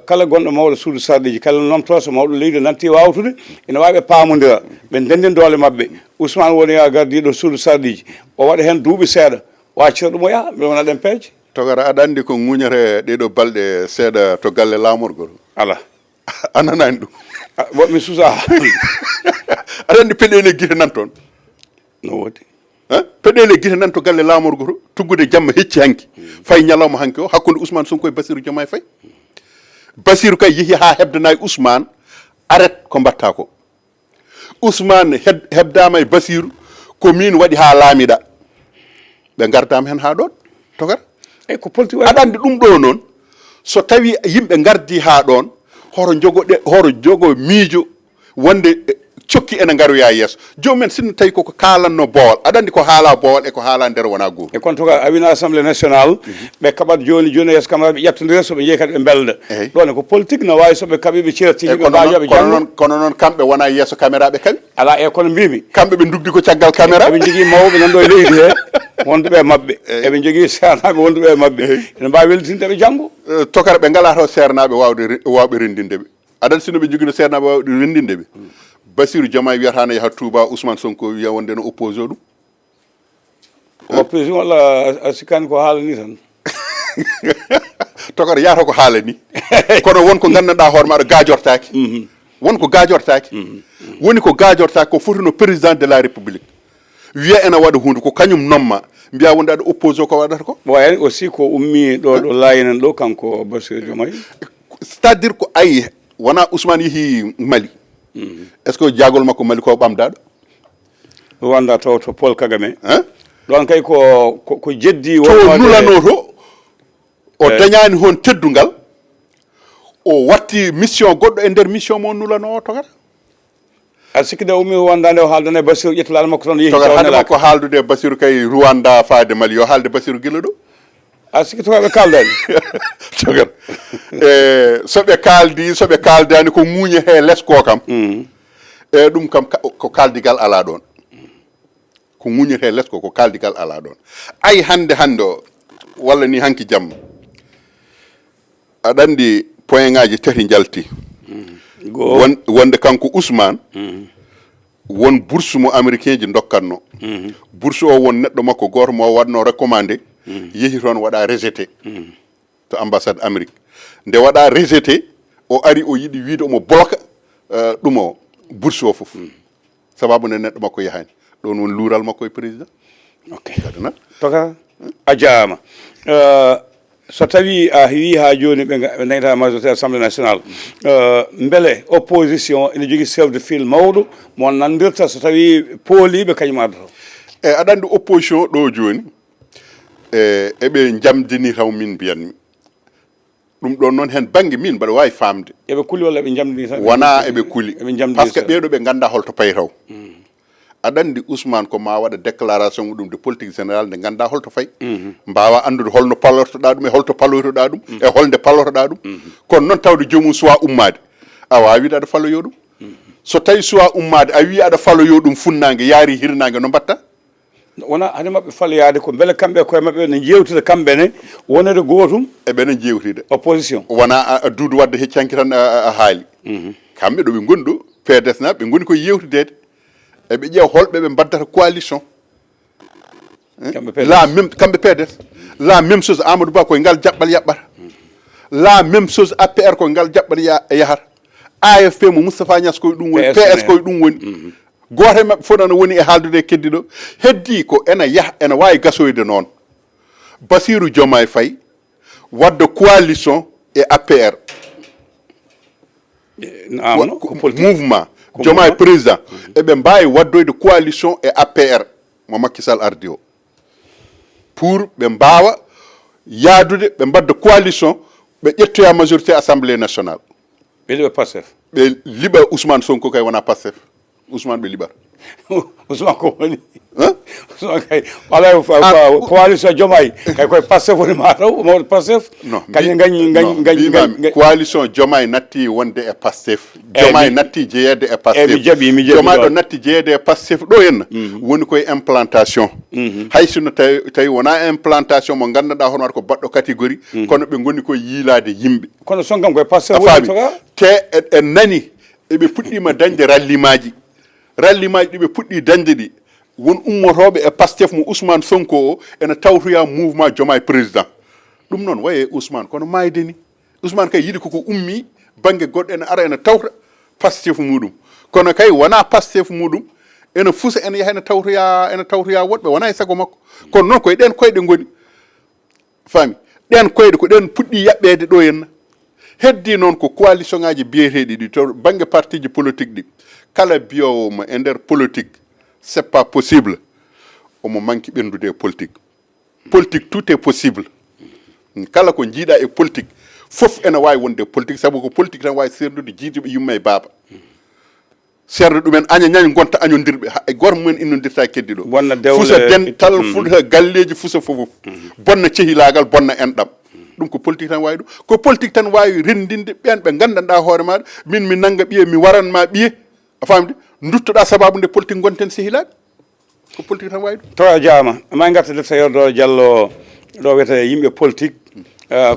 kala gonɗo mawɗo suudu sarɗiji kala nomtoso mawɗo leydi nanti wawtude ene wawi ɓe pamodira ɓe ndenden doole mabɓe Ousmane woni gardiɗo suudu sarɗiji o waɗa hen duuɓi seeɗa waccira ɗum o yaaha ɓe wona ɗen peeje togara aɗa andi ko ŋuñete ɗeɗo balɗe seeɗa to galle laamorgol ala a nanani ɗum woɓmi susa aɗa andi peɗele guite nan toon no wodi peɗele guite nan to galle laamorgo to tuggude jamma hecci hanki fay ñalawma hanki o hakkude Ousmane Sonko e Bassirou Diomaye Faye Bassirou kay yeehi ha hebdanayi Ousmane arrête ko mbatta ko Ousmane hebdama e Bassirou ko min waɗi ha laamiɗa ɓe gardama hen ha ɗon togar e ko politique aɗa andi ɗum ɗo noon so tawi yimɓe gardi ha ɗon horo jogo miijo wonde cokki ene garoya yeeso jomumen sinno tawi koko kalanno bowal aɗa andi ko haala bowal eko haala nder wona goto e kon toga a wina assemblée nationale ɓe kaɓat joni yeeso camaraɓe ƴettodira soɓe jeeyi kadi ɓe belda ɗon ko politique no wawi soɓe kaaɓi ɓe certi yimɓe mbajoɓe janggo kono noon kamɓe wona yeeso caméra ɓe kaaɓi ala e kono mbimi kamɓe ɓe dugdi ko caggal caméra eɓe jogui mawɓe nanɗo e leydi he wonduɓe e mabɓe eɓe jogui sernaɓe wonduɓe e mabɓe ene mbawi weltindeɓe janggo tokara ɓe ngala taw sernaɓe wawɓe rendindeɓe aɗa sino ɓe joguino sernaɓe wawɓe rendindeɓe Bassirou Diomaye wiyata no yaha Touba Ousmane Sonko wiya wonde no oppose o ɗum opposition walla a sikkani ko haalani tan tokara yata ko haalani kono wonko gandanɗa hoore maɗa gajortaki wonko gajortaki woni ko gajortaki ko foti no président de la république wiya ene waɗa hunde ko kañum nomma mbiya wonde aɗa oppose o ko waɗata ko ɓoyen aussi ko ummi ɗo layinen ɗo kanko Bassirou Diomaye c'est à dire ko ayi wona Ousmane yeehi Mali est ce que jagol makko Mali ko ɓamdaɗo wanda taw to Paul Kagame ɗon kay ko jeddi to nulano to o dañani hon teddugal o watti mission goɗɗo e nder mission mo nulano o togata a sikki de ummi wondande o haaldane Bassirou ƴettolal makko toon yeehi togata hade makko haaldude Bassirou kay Rwanda faade Mali yo haalde Bassirou guila ɗo a sikki tokaɓe kaldani togat soɓe kaldani ko ŋuuñe he less ko kam e ɗum kam ko kaldigal ala ɗon ko ŋuñete less ko kaldigal ala ɗon ayi hande o walla ni hanki jamma aɗa andi point ngaji tati jalti wonde kanko Ousmane won bourse mo américain ji dokkatno bourse o won neɗɗo makko goto mo waɗno recommandé yeehi toon waɗa rejeté to ambassade Amérique nde waɗa rejeté o ari o yiiɗi wiide omo bloqué ɗum o bourse o foof sababu nde neɗɗo makko yahani ɗon woni luural makko e président ok toka a jarama so tawi a wi ha joni ɓe dañata majorité assemblée nationale beele opposition ene jogui chef de file mawɗo mo nandirta so tawi pooliɓe kañum ardoto eyyi aɗa andi opposition ɗo joni eɓe jamdini taw min mbiyanmi ɗum ɗon noon hen banggue min mbaɗa wawi famde eɓe kuuli walla eɓe jamdini tan wona eɓe kuuli par ce que ɓeɗo ɓe ganda holto payi taw aɗa andi Ousmane ko ma waɗa déclaration muɗum de politique générale nde ganda holto fayi mbawa andude holno palortoɗa ɗum e holto paloytoɗa ɗum e holnde palortoɗa ɗum kono noon tawde jomum suwa ummade a wawi wiide aɗa faloyo ɗum so tawi suwa ummade a wi aɗa faloyo ɗum funnague yaari hirnague no mbatta wona hade mabɓe faloyade ko beele kamɓe koye mabɓe ne jewtida kamɓene wonede gotum eɓene jewtide opposition wona duudu wadde heccanki tan a haali kamɓe ɗo ɓe goni ɗo PDS naɓe ɓe goni koye yewtidede eɓe ƴeewa holɓe ɓe mbaddata coalition kamɓe PDS la même chose Amadou Ba koye ngal jaɓɓal yaɓɓata la même chose APR koye ngal jaɓɓal yahata AFP mo Moustapha Niasse koye ɗum woni PS koye ɗum woni goto e mabɓe fof nana woni e haaldude e keddiɗo heddi ko ene yaaha ene wawi gasoyde noon Bassirou Diomaye Faye wadde coalition e APR mouvement Diomaye président eɓe mbawi waddoyde coalition e APR mo Macky Sall ardi o pour ɓe mbawa yaadude ɓe mbadda coalition ɓe ƴettoya majorité assemblée nationale ɓe liɓa Pastef ɓe liɓa Ousmane Sonko kay wona Pastef Ousmane ɓe liɓata Ousmane ko woni hein Ousmane kay wala coalition Diomaye kay koye Pastef woni mataw mawɗo Pastef kañum gañi coalition Diomaye natti wonde e Pastef Diomaye natti jeeyede e Pastef mi jaɓi Diomaye ɗo natti jeeyede e Pastef ɗo henna woni koye implantation hay sino tawi wona implantation mo gandanɗa hono waɗa ko baɗɗo catégorie kono ɓe goni koye yiilade yimɓe kono son kam koye Pastef woni te en nani eɓe puɗɗima dañde rallimaji ɗiɓe puɗɗi dañde ɗi won ummotoɓe e Pastef mo Ousmane Sonko o ene tawtoya mouvement Diomaye président ɗum noon waye Ousmane kono mayde ni Ousmane kay yiɗi koko ummi banggue goɗɗo ene ara ene tawta Pastef muɗum kono kay wona Pastef muɗum ene fusa ene yaha ene tawtoya woɗɓe wona e sago makko kono noon koye ɗen koyɗe goni fami ɗen koyɗe ko ɗen puɗɗi yaɓɓede ɗo henna heddi noon ko coalition ngaji biyeteɗi ɗi to banggue parti ji politique ɗi kala biyowomo e nder politique c'est pas possible omo manque ɓendude e politique politique tout est possible kala ko jiiɗa e politique fof ene wawi wonde politique saabu ko politique tan wawi serdude jiiduɓe yumma e baaba serdu ɗumen aña ñañ gonta añodirɓe hay goto mumen innodirta keddi ɗo fusa dental fusa galleji fusa fofof bonna cehilagal bonna enɗam ɗum ko politique tan wawi ɗum ko politique tan wawi rendinde ɓen ɓe gandanɗa hoore maɗa min mi nangga ɓiye mi waranma ɓiye a famde duttoɗa sababu nde politique gonten sehilaɓe ko politique tan wawi ɗum to a jaama ma garta defta yordoro Diallo ɗo wiyete yimɓe politique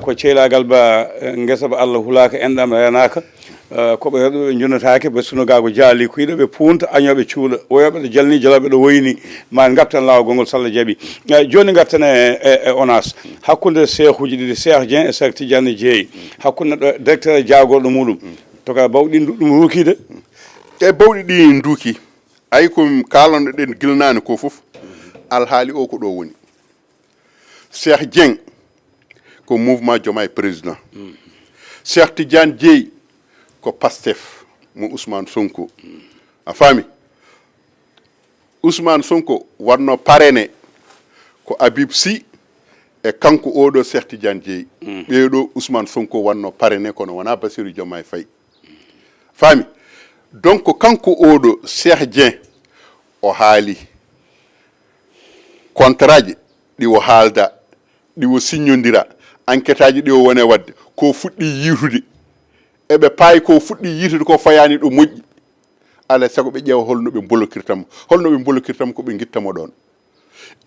ko ceelagal ba guesa ba Allah hulaka enɗam renaka koɓe heɗoɓe junatake ɓe sunogago jaali ko yiɗoɓe punta añoɓe cuuɗa woyoɓe ɗo jalni jalaɓe ɗo woyni ma gartan lawol gongol so Allah jaaɓi joni gartan e ONAS hakkude cheikh uji ɗiɗi Cheikh Dieng e Cheikh Tidiane Dieye hakkude neɗɗo directeur jagorɗo muɗum to ka bawɗi ɗum ruukide e bawɗi ɗi duuki ayi ko kalonɗo ɗen gilnani ko foof alhaali o ko ɗo woni Cheikh Dieng ko mouvement Diomaye président Cheikh Tidiane Dieye ko Pastef mo Ousmane Sonko a faami Ousmane Sonko wanno parrainé ko Habib Sy e kanko oɗo Cheikh Tidiane Dieye ɓeeɗo Ousmane Sonko wanno parrainé kono wona Bassirou Diomaye Faye faami donc kanko oɗo Cheikh Dieng o haali contrat ji ɗiwo haalda ɗiwo signodira enquête aji ɗi o wone wadde ko fuɗɗi yiitude eɓe paayi ko fuɗɗi yiitude ko fayani ɗo moƴƴi alay saago ɓe ƴeewa holno ɓe bolokirtamo ko ɓe guittamo ɗon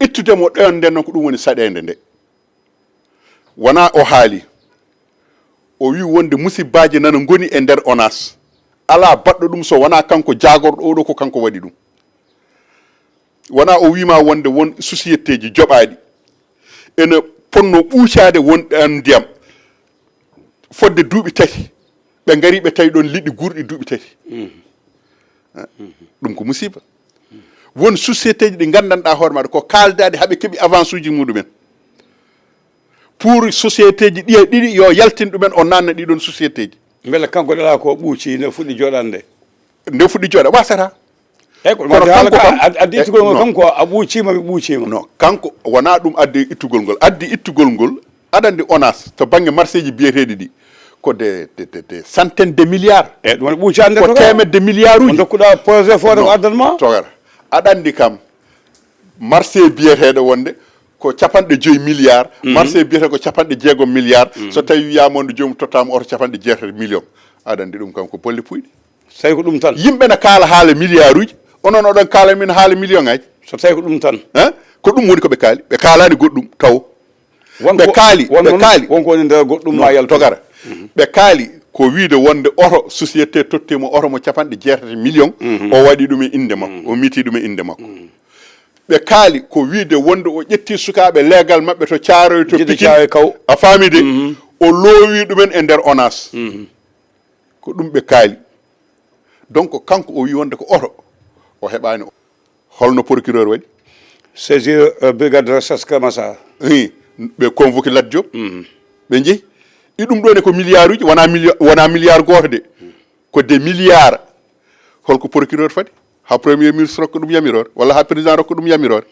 ittudemo ɗon nden noon ko ɗum woni saɗede nde wona o haali o wi wonde musibbaji nana goni e nder ONAS ala baɗɗo ɗum so wona kanko jagorɗo oɗo ko kanko waɗi ɗum wona o wima wonde won société ji joɓaɗi ene ponno ɓuucade wonɗe an ndiyam fodde duuɓi tati ɓe gari ɓe tawi ɗon liɗɗi gurɗi duuɓi tati ɗum ko musiba won société ji ɗi gandanɗa hoore maɗa ko kaldade haaɓe keeɓi avance uji muɗumen pour société ji ɗiya ɗiɗi yo yaltin ɗumen o nanna ɗiɗon société ji beele kanko ɗela ko ɓuuci nde fuɗɗi joɗande nde fuɗɗi jooɗa wasata eyyi ko kanko addi ittugol ngol kanko a ɓuucima mi ɓuucima non kanko wona ɗum addi ittugol ngol addi ittugol ngol aɗa andi ONAS to banggue marché ji biyeteɗi ɗi ko des centaines de milliards eyyi ɗum woni ɓuucade ko temedde milliards uji dokkuɗa projet fode ko addanma togara aɗa andi kam marché biyeteɗo wonde ko capanɗe 5 milliards marché biyete ko capanɗe 6 milliards so tawi wiyamonde jomum tottama oto capanɗe 6 millions aɗa andi ɗum kam ko bolle puyɗe so tawi ko ɗum tan yimɓe ne kaala haala milliards uji onon oɗon kaala min haala million ngaji so tawi ko ɗum tan ko ɗum woni koɓe kaali ɓe kaalani goɗɗum taw ɓe kaali wonko woni nder goɗɗum ma yalto togara ɓe kaali ko wiide wonde oto société tottimo oto mo capanɗe 6 millions o waɗi ɗum e inde makko o miti ɗum e inde makko ɓe kaali ko wiide wonde o ƴetti sukaɓe leegal mabɓe to Thiaroye to Pikine kaw a faami de o loowi ɗumen e nder ONAS ko ɗum ɓe kaali donc kanko o wi wonde ko oto o heɓani holno procureur waɗi saisir brigade de recherche Kermassar ɓe convoqué Lat Diop ɓe jeeyi i ɗum ɗon e ko milliard uji wona milliard goto de ko des milliards holko procureur fadi ha premier ministre rokka ɗum yamirore walla ha président rokka ɗum yamirore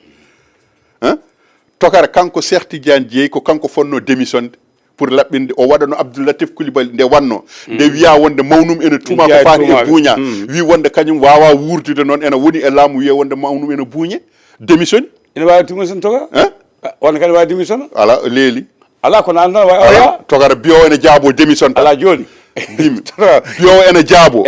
tokara kanko Cheikh Tidiane Dieye ko kanko fonno démissionde pour laɓɓinde o waɗano Abdoulatif Coulibaly nde wanno nde wiya wonde mawnum ene tuma ko faati e buuña wi wonde kañum wawa wurdude noon ene woni e laamu wiye wonde mawnum ene buuñe démissionne ina wawi démission toga wonde kadi wawi démission ala leeli ala ko nan tan ala togara biyo ene jaabo démission ta ala joni bim biyo ene jaabo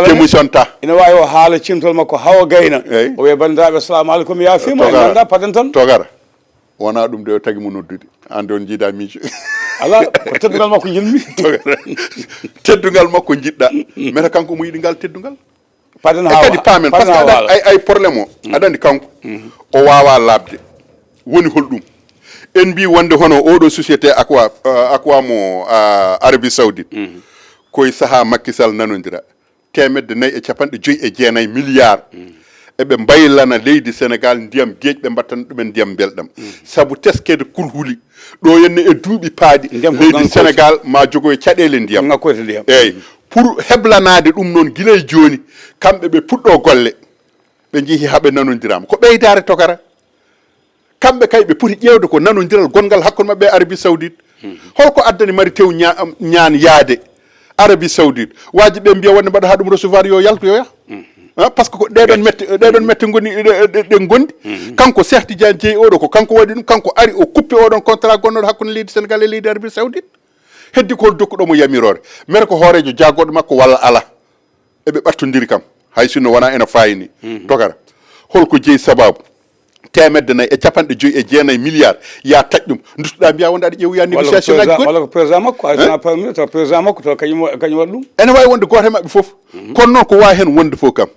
démission ta ina wawi o haala cimtol makko hawa gayna o wiya bandiraɓe assalamu aleykum ya fima ganda paden tan togara wona ɗum de o tagi mo noddude ande on jiiɗa miijo ala ko teddugal makko jilmi teddugal makko jiɗɗa meta kanko mo yiɗi ngal teddugal paden hawa kadi paamen par ce que ay probléme o aɗa andi kanko o wawa labde woni holɗum en mbi wonde hono oɗo société aqua mo Arabie Saoudite koye saaha Macky Sall nanodira 1.4 milliards eɓe mbaylana leydi Sénégal ndiyam gueeƴ ɓe mbattana ɗumen ndiyam belɗam saabu teskede kulhuli ɗo henne e duuɓi paaɗi leydi Sénégal ma jogoye caɗele ndiyam eyyi pour heblanade ɗum noon guilay joni kamɓe ɓe puɗɗo golle ɓe jeehi haaɓe nanodirama ko ɓeydare togara kamɓe kay ɓe poti ƴewde ko nanodiral gongal hakkude mabɓe e Arabie Saoudite holko addani mari tew ñaan yaade Arabie Saoudite waji ɓe mbiya wonde mbaɗa ha ɗum recevoir yo yalto yo yah par ce que ko ɗeɗon mette goni ɗe gondi kanko Cheikh Tidiane Dièye oɗo ko kanko waɗi ɗum kanko ari o kuppe oɗon contrat gonnoɗo hakkude leydi Sénégal e leydi Arabie Saoudite heddi ko dokkuɗomo yamirore mere ko hoorejo jaggoɗo makko walla ala eɓe ɓattodiri kam hay sinno wona ene fayini togara holko jeeyi sababu 1.4 milliards ya taƴ ɗum duttoɗa mbiya wonde aɗa ƴewuya négociation ngaji goɗɗi walla ko président makko to président makko to kañum waɗi ɗum ene wawi wonde goto e mabɓe foof kono noon ko wawi hen wonde fof kam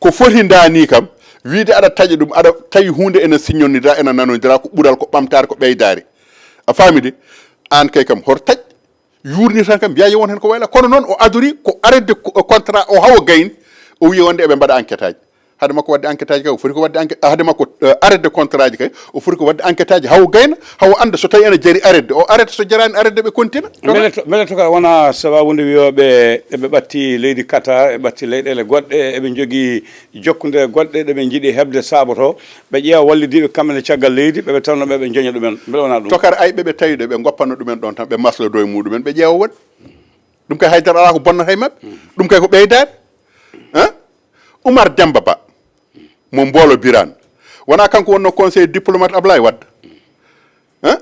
ko foti dani kam wiide aɗa taƴa ɗum aɗa tawi hunde ene signonidira ene nanodira ko ɓuural ko ɓamtare ko ɓeydare a faami de an kay kam hoto taƴ yurni tan kam mbiya yo won hen ko wayla kono noon o adori ko arrêté contrat o hawa gayni o wi wonde eɓe mbaɗa enquête aji hade makko wadde enquête aji kay o foti ko wadde enquête hade makko arrêté contrat ji kay o foti ko wadde enquête aji hawo gayna hawo anda so tawi ene jaari arrêté o arrêté so jarani arrêté ɓe continue beele to ka wona sababude wiyoɓe eɓe ɓatti leydi Qatar eɓe ɓatti leyɗele goɗɗe eɓe jogui jokkude goɗɗe ɗeɓe jiiɗi hebde saboto ɓe ƴeewa wallidiɓe kamɓene caggal leydi ɓeɓe tawnoɓe ɓe joña ɗumen beele wona ɗum tokar ay ɓeɓe tawiɗo ɓe goppanno ɗumen ɗon tan ɓe maslodo e muɗumen ɓe ƴeewa waɗ ɗum kay haydara ala ko bonnata e mabɓe ɗum kay ko ɓeydade Oumar Demba Ba mo Mbolo Birane wona kanko wonno conseil diplomate Ablaye Wade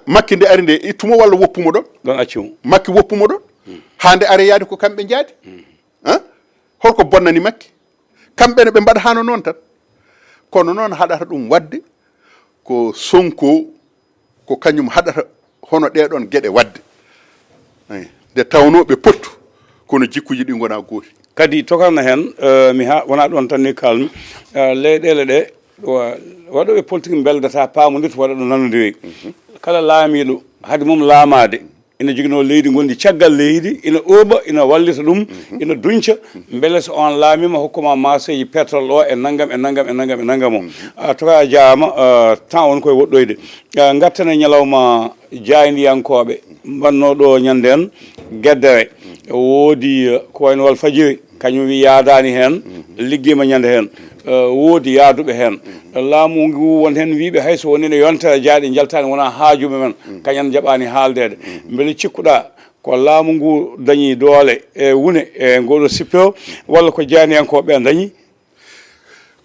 Makki nde ari nde ittumo walla woppumo ɗon ɗon accimo Makki woppumo ɗon hande are yaade ko kamɓe jaadi holko bonnani Makki kamɓene ɓe mbaɗa hano noon tan kono noon haɗata ɗum wadde ko Sonko ko kañum haɗata hono ɗeɗon gueɗe wadde nde tawnoɓe pottu kono jikkuji ɗi gona gooti kadi tokarna hen wona ɗon tan ni kalmi leyɗele ɗe waɗoɓe politique beldata paamodir to waɗa ɗo nanodiri kala laamiɗo haade mum laamade ina joguino leydi gondi caggal leydi ina ooɓa ina wallita ɗum ina duñca beele so on laamima hokkuma marché pétrole o e naggam o toka jaama temps won koye woɗɗoyde gattane ñalawma jaydiyankoɓe mbannoɗo ñanden Guédéré woodi ko wayno Walfadjri kañum wi yaadani hen liggima ñande hen woodi yaaduɓe hen laamu ngu won hen wiiɓe hayso woni ne yontere jaaɗe jaltani wona haajuɓe men kañan jaɓani haaldede beele cikkuɗa ko laamu ngu dañi doole e wune e ngoɗo sippiro walla ko janiyankoɓe dañi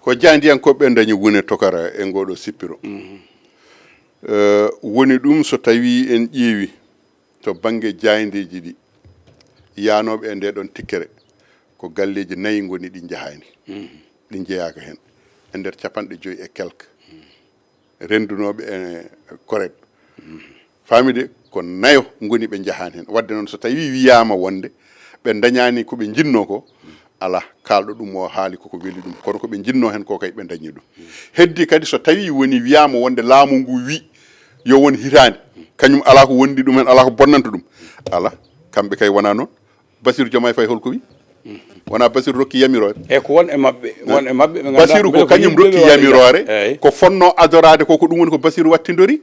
ko janiyankoɓe dañi wune tokara e ngoɗo sippiro woni ɗum so tawi en ƴeewi to banggue jayndeji ɗi yanoɓe e ndeɗon tikkere ko galleji 4 goni ɗi jahani ɗi jeeyaka hen e nder 50 e quelque rendunoɓe e correct famide ko 4 goni ɓe jahani hen wadde noon so tawi wiyama wonde ɓe dañani koɓe jinno ko ala kalɗo ɗum o haali koko weeli ɗum kono koɓe jinno hen ko kay ɓe dañi ɗum heddi kadi so tawi woni wiyama wonde laamu ngu wi yo won hitande kañum ala ko wondi ɗum hen ala ko bonnanta ɗum ala kamɓe kay wona noon Bassirou Diomaye Faye holko wi wona Bassirou rokki yamirore e ko won e mabɓe Bassirou ko kañum rokki yamirore ko fonno adorade ko ɗum woni ko Bassirou wattidori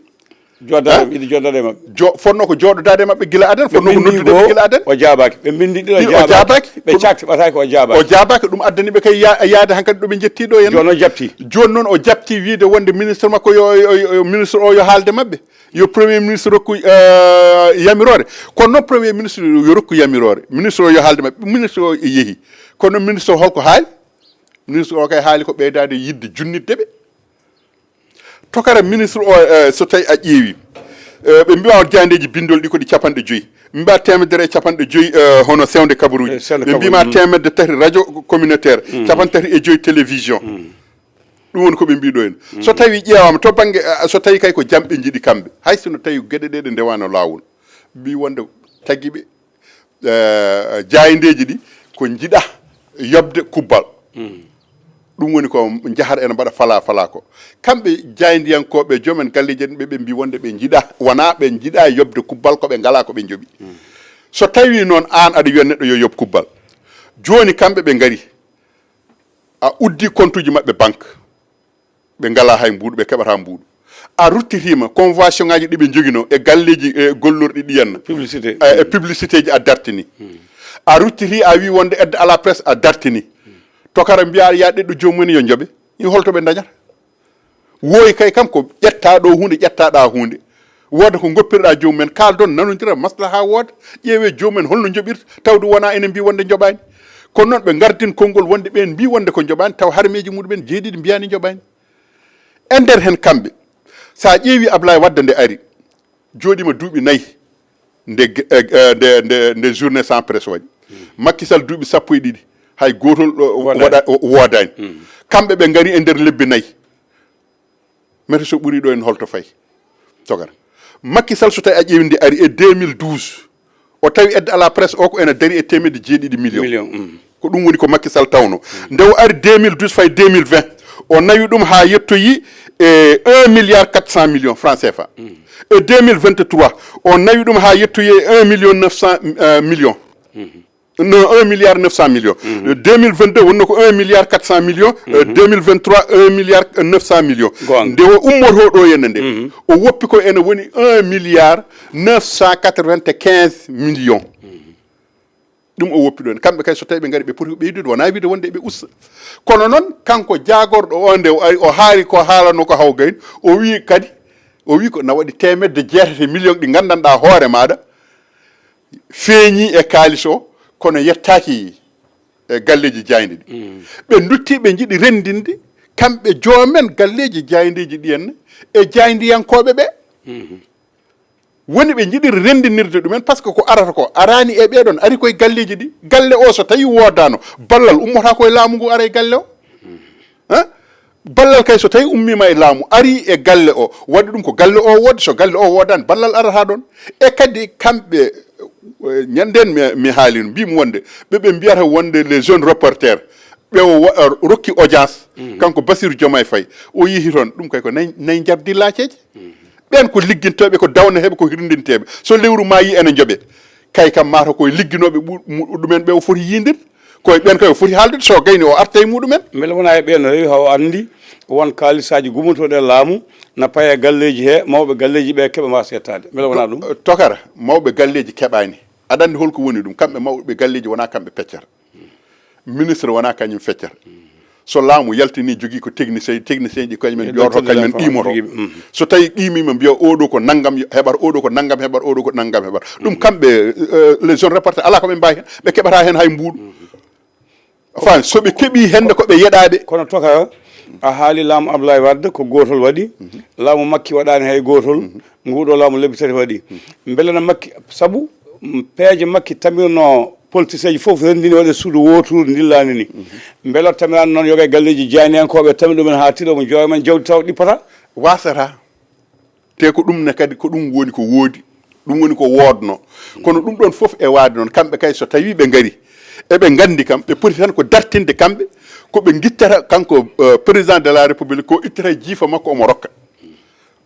joddade idi joddade mabbe fonno ko jododade mabbe gila aden fonno ko noddude gila aden o jabaki be bindi dilo jabaki be ciakti bataki o jabaki dum addani be kay yaade hankadi do be jetti do en jono japti jon non o japti wiide wonde ministre makko yo ministre o yo haalde mabbe yo premier ministre rokku yamirore kono non premier ministre yo rokku yamirore ministre o yo haalde mabbe ministre o yehi kono ministre holko haali ministre o kay haali ko beydade yidde junnidde be tokara ministre o so tay a ƴeewi ɓe mbiwa jaandeji bindol ɗi ko ɗi capanɗe joyyi mbiwa temedere e capanɗe joyyi hono sewde kabaruji ɓe mbima temedde tati radio communautaire capanɗe tati e joyyi télévision ɗum woni koɓe mbiɗo en so tawi ƴeewama to banggue so tawi kay ko jamɓe jiiɗi kamɓe hay sino tawi gueɗe ɗe ɗe ndewano lawol mbi wonde taguiɓe jayendeji ɗi ko jiiɗa yobde kubbal ɗum woni ko jahata ene mbaɗa fala ko kamɓe jayndiyankoɓe joomen galleji en ɓe mbi wonde ɓe jiiɗa wona ɓe jiiɗa yobde kubbal koɓe ngala koɓe jooɓi so tawi noon an aɗa wiya neɗɗo yo yob kubbal joni kamɓe ɓe gaari a uddi compte uji mabɓe banque ɓe ngala hay mbuɗu ɓe keɓata mbuɗu a ruttitima convention ngaji ɗiɓe joguino e galleji gollorɗi ɗiyanna publicité ji a dartini a ruttiti a wi wonde aide à la presse a dartini tokara mbiya ya ɗeɗɗo jomum yo jooɓe i holto ɓe dañata woyi kay kam ko ƴettaɗo hunde ƴettaɗa hunde woda ko goppirɗa jomumen kaldon nanodira maslaha wooda ƴeewe jomumen holno joɓirta tawde wona ene mbi wonde joɓani kono noon ɓe gardin konngol wonde ɓen mbi wonde ko joɓani taw harmeji muɗumen jeeɗiɗi mbiyani joɓani e nder hen kamɓe sa ƴeewi Ablaye Wade nde ari joɗima duuɓi 4 nde journée sans presse waɗi Macky Sall duuɓi 12 hay gotol wodani kamɓe ɓe gaari e nder lebbi 4 mete so ɓuuri ɗo en holto fayi togata Macky Sall so tawi a ƴeewi nde ari e 2012 o tawi aide à la presse o ko ene daari e 700 millions ko ɗum woni ko Macky Sall tawno nde o ari 2012 fay 2020 o nawi ɗum ha yettoyi e 1 milliard 400 millions francs CFA e 2023 o nawi ɗum ha yettoyi e 1 million 900 millions non 1 milliard 900 millions 2022 wonno ko 1 milliard 400 millions 2023 1 milliard 900 millions nde o ummoto ɗo henne nde o woppi ko ene woni 1 milliard 995 millions ɗum o woppi ɗon kamɓe kay so tawi ɓe gaari ɓe poti ko ɓeydude wona wiide wonde ɓe usta kono noon kanko jagorɗo o nde o haali ko haalano ko haw gayni o wi kadi o wi ko na waɗi 160 millions ɗi gandanɗa hoore maɗa feeñi e kalis o kono yettaki e galleji jayndi ɗi ɓe dutti ɓe jiiɗi rendinde kamɓe joomen galleji jayndeji ɗi henna e jayndiyankoɓe ɓe woni ɓe jiiɗiri rendinirde ɗumen par ce que ko arata ko arani e ɓeɗon ari koye galleji ɗi galle o so tawi wodano ballal ummota koye laamu ngu ara e galle o ballal kay so tawi ummima e laamu ari e galle o waɗi ɗum ko galle o wodde so galle o wodani ballal arata ɗon e kadi kamɓe ñanden mi haalino mbimi wonde ɓeɓe mbiyata wonde les jeunes reporters ɓe rokki audience kanko Bassirou Diomaye Faye o yeehi toon ɗum kay ko nayi jabdi laaceje ɓen ko ligguintoɓe ko dawna heeɓe ko hirndinteɓe so lewru ma yi ene jooɓe kay kam mata koye ligginoɓe ɗumen ɓe o foti yidirde koye ɓen kay o foti haaldude so gayni o arta e muɗumen beele wona e ɓen rewi haw andi won kalisaji gummotoɗe laamu na paye galleji he mawɓe galleji ɓe keeɓa mbasa yettade beele wona ɗum tokara mawɓe galleji keɓani aɗa andi holko woni ɗum kamɓe mawɓe galleji wona kamɓe peccata ministre wona kañum feccata so laamu yaltini jogui ko technicien ji kañumen ƴewto kañumen qimoto so tawi qimima mbiya oɗo ko naggam heɓata oɗo ko naggam heɓata oɗo ko naggam heɓata ɗum kamɓe les jeunes reporter ala koɓe mbawi hen ɓe keɓata hen hay mbuɗu enfin soɓe keeɓi hende koɓe yeɗaɓe kono toka a haali laamu Abdoulaye Wade ko gotol waɗi laamu Macky waɗani hay gotol nguɗo laamu lebbi 3 waɗi beele no Macky saabu peeje Macky tamirno politicien ji foof rendini waɗe suudu wotoru dillani ni beele tamirani noon yoga galleji jayniyankoɓe tami ɗumen ha tiɗomo jooga men jawdi taw ɗippata wasata te ko ɗum ne kadi ko ɗum woni ko woodi ɗum woni ko wodno kono ɗum ɗon foof e waade noon kamɓe kay so tawi ɓe gaari eɓe gandi kam ɓe poti tan ko dartinde kamɓe koɓe guittata kanko président de la république ko ittata jiifa makko omo rokka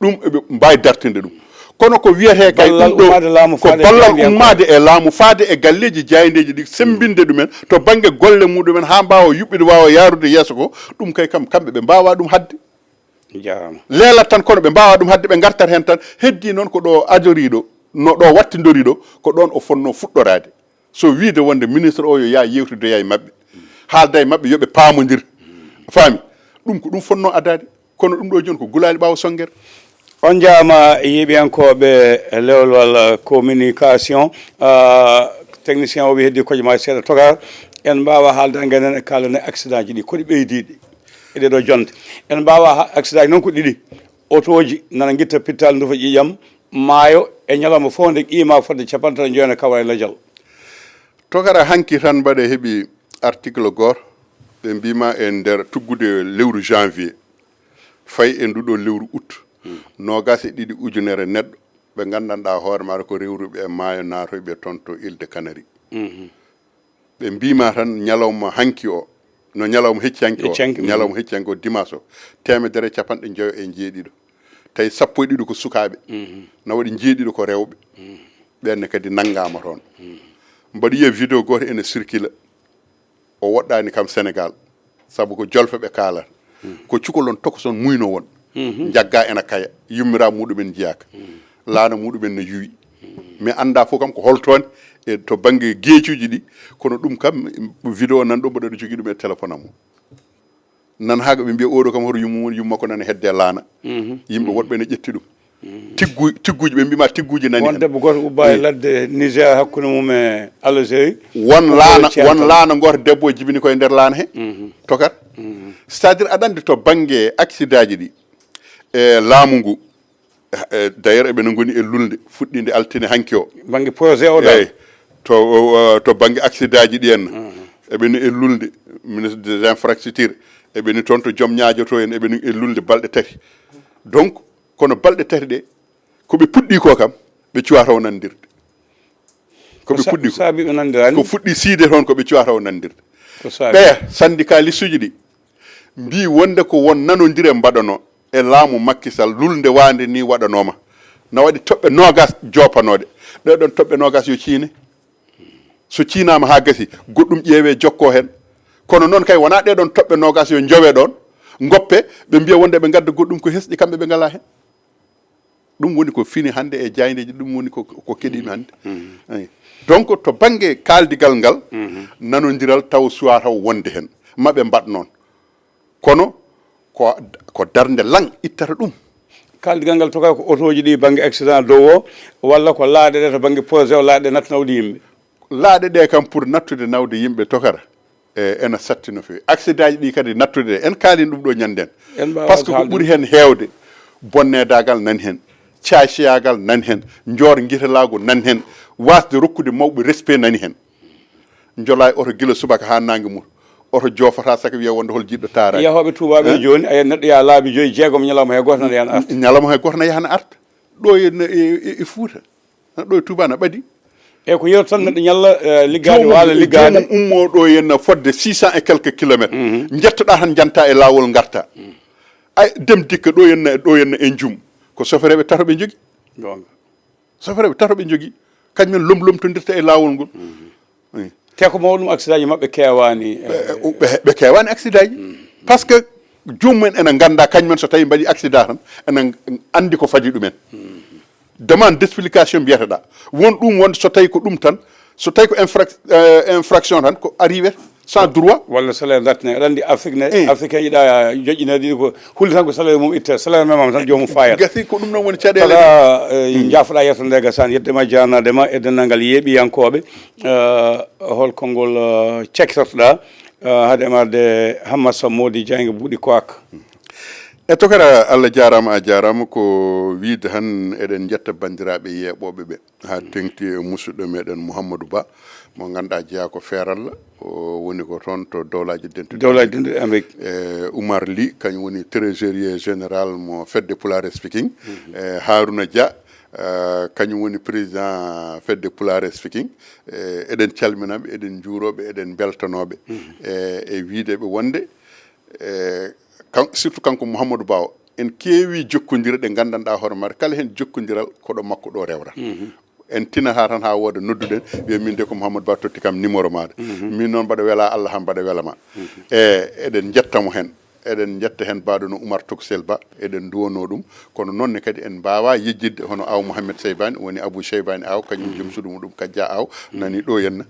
ɗum eɓe mbawi dartinde ɗum kono ko wiyete kay ɗum ɗo ko ballal ummade e laamu faade e galleji jaydeji ɗi sembinde ɗumen to banggue golle muɗumen ha mbawa yuɓɓide wawa yarude yeeso ko ɗum kay kam kamɓe ɓe mbawa ɗum hadde jarama leelat tan kono ɓe mbawa ɗum hadde ɓe gartat hen tan heddi noon ko ɗo ajoriɗo no ɗo wattidoriɗo ko ɗon o fonno fuɗɗorade so wiide wonde ministre o yo ya yewtidoya e mabɓe haalda e mabɓe yooɓe pamodir faami ɗum ko ɗum fonno adade kono ɗum ɗo joni ko gulali ɓawa songguere. on jaama yiɓiyankoɓe lewlwal communication technicien o wi heddi kojoma seeɗa togar en mbawa haalde ganden e kalane accident ji ɗi koɗi ɓeydiɗi e ɗeɗo jonde en mbawa accident ji noon ko ɗiɗi auto ji nana guitta pittal ndufa ƴiƴam maayo e ñalawma fof nde qima fodde capantati joyna kawa e ladial togara hanki tan mbaɗe heeɓi article goto ɓe mbima e nder tuggude lewru janvier fayi e nduɗo lewru août nogas e ɗiɗi ujunere neɗɗo ɓe gandanɗa hoore maɗa ko rewruɓe e maayo natoɓe toon to île de Canaries ɓe mbima tan ñalawma hanki o no ñalawma hecci hanki o ñalawma hecci hanki o dimanche o 150 tawi 12 ko sukaɓe na waɗi jeeɗiɗo ko rewɓe ɓenne kadi nanggama toon mbaɗa yiya vidéo goto ene circule o woɗɗani kam Sénégal saabu ko jolfeɓe kalata ko cukalon tokoson muyno won jagga ena kaya yummira muɗumen jeyaka laana muɗumen no yuwi mais anda fof kam ko holtone e to banggue gueecuji ɗi kono ɗum kam vidéo nan ɗo mbaɗaɗo jogui ɗum e téléphone am nan haga ɓe mbiya oɗo kam hoto yumma ko nana hedde laana yimɓe woɗɓe ne ƴetti ɗum tigguji ɓe mbima tigguji nani won debbo goto ubba e ladde Niger hakkude mum e Algérie won laana goto debbo jibini koye nder laana he tokat c'est à dire aɗa andi to banggue accident ji ɗi e laamu ngu d' ailleurs eɓene goni e lulde fuɗɗinde altine hanki o banggue projet o eyyi to banggue accident ji ɗi henna eɓene e lulde ministre des infrastructures eɓeni toon to joom ñaajoto en eɓeni e lulde balɗe tati donc kono balɗe tati ɗe koɓe puɗɗi ko kam ɓe cuwata o nandirde koɓe puɗɗi ko saabi ɓe nandirani ko fuɗɗi siide toon koɓe cuwata o nandirde ɓe syndicaliste uji ɗi mbi wonde ko won nanodire mbaɗano e laamu Macky Sall lulde wande ni waɗanoma na waɗi toɓɓe nogas jopanoɗe ɗeɗon toɓɓe nogas yo ciine so ciinama ha gasi goɗɗum ƴeewe jokko hen kono noon kay wona ɗeɗon toɓɓe nogas yo jowe ɗon goppe ɓe mbiya wonde ɓe gadda goɗɗum ko hesɗi kamɓe ɓe ngala hen ɗum woni ko fini hande e jaydeji ɗum woni ko keɗimi hande donc to banggue kaldigal ngal nanodiral taw suwa taw wonde hen maɓe mbaɗ noon kono ko darde lang ittata ɗum kaldigal ngal toka ko auto ji ɗi banggue accident dow o walla ko laaɗe ɗe to banggue projet o laaɗe nattanawde yimɓe laaɗe ɗe kam pour nattude nawde yimɓe tokara ena satti no fewi accident ji ɗi kadi nattude ɗe en kaalin ɗum ɗo ñanden par ce que ko ɓuuri hen hewde bonnedagal nani hen caciyagal nani hen joor guitalago nani hen wasde rokkude mawɓe respect nani hen jola oto guila subaka ha nangue mum oto jofata saka wiya wonde hol jiɗɗo taarade yahoɓe tubaɓe joni aya neɗɗo ya laabi joyyi jeegom ñalawma he goto nana yana arta ñalawma he goto na yahana arta ɗo e Fouta ɗo e Touba na ɓaadi e ko yewta tan neɗɗo ñalla liggade waala liggade jomum ummo ɗo henna fodde 600 et quelques kilomètres jettoɗa tan janta e lawol garta ay dem dikka ɗo henna e jum ko sofereɓe tato ɓe jogui gonga sofereɓe tato ɓe jogui kañumen lomtodirta e lawol ngol te ko mawɗum accident ji mabɓe kewani ɓe kewani accident ji par ce que jomumen ene ganda kañumen so tawi mbaɗi accident tan enen andi ko fadi ɗumen demande d' explication mbiyeteɗa won ɗum wonde so tawi ko ɗum tan so tawi ko infraction tan ko arrivé sans droit walla salaire dartine aɗa andi afrique ne africain yiɗa joƴƴinede ɗiɗi ko hulle tan ko salaire mum itta salaire memama tan jomum fayat gasi ko ɗum noon woni caɗele kala jaafoɗa yetto nde gasani yeddema jarnadema e dennangal yeeɓiyankoɓe holko ngol cekitotoɗa haade marde Hammad Sammody Dieng Buuɗi Kowaka e tokara Allah jarama a jarama ko wiide han eɗen jetta bandiraɓe yeeɓoɓe ɓe ha tengti e musidɗo meɗen Mouhamadou Ba mo ganduɗa jeeya ko feeralla o woni ko toon to dowlaji dentude Amérique Oumar Ly kañum woni trésorier général mo fedde Pulare Speaking Harouna Dia kañum woni président fedde Pulare Speaking eɗen calminaɓe eɗen juuroɓe eɗen beltanoɓe e wiideɓe wonde surtout kanko Mouhamadou Ba o en keewi jokkodire ɗe gandanɗa hoore maɗa kala hen jokkodiral koɗo makko ɗo rewra en tinata tan ha wooda nodduɗen wiya min de ko Mouhamadou Ba totti kam numéro maɗa min noon mbaɗa weela Allah han mbaɗa welama eɗen jettamo hen eɗen jetta hen mbaɗo no Oumar Toksel Ba eɗen duwono ɗum kono nonne kadi en mbawa yejjidde hono aw Mouhamed Seybani woni Abou Cheybani aw kañum joom suudu muɗum Kadja aw nani ɗo henna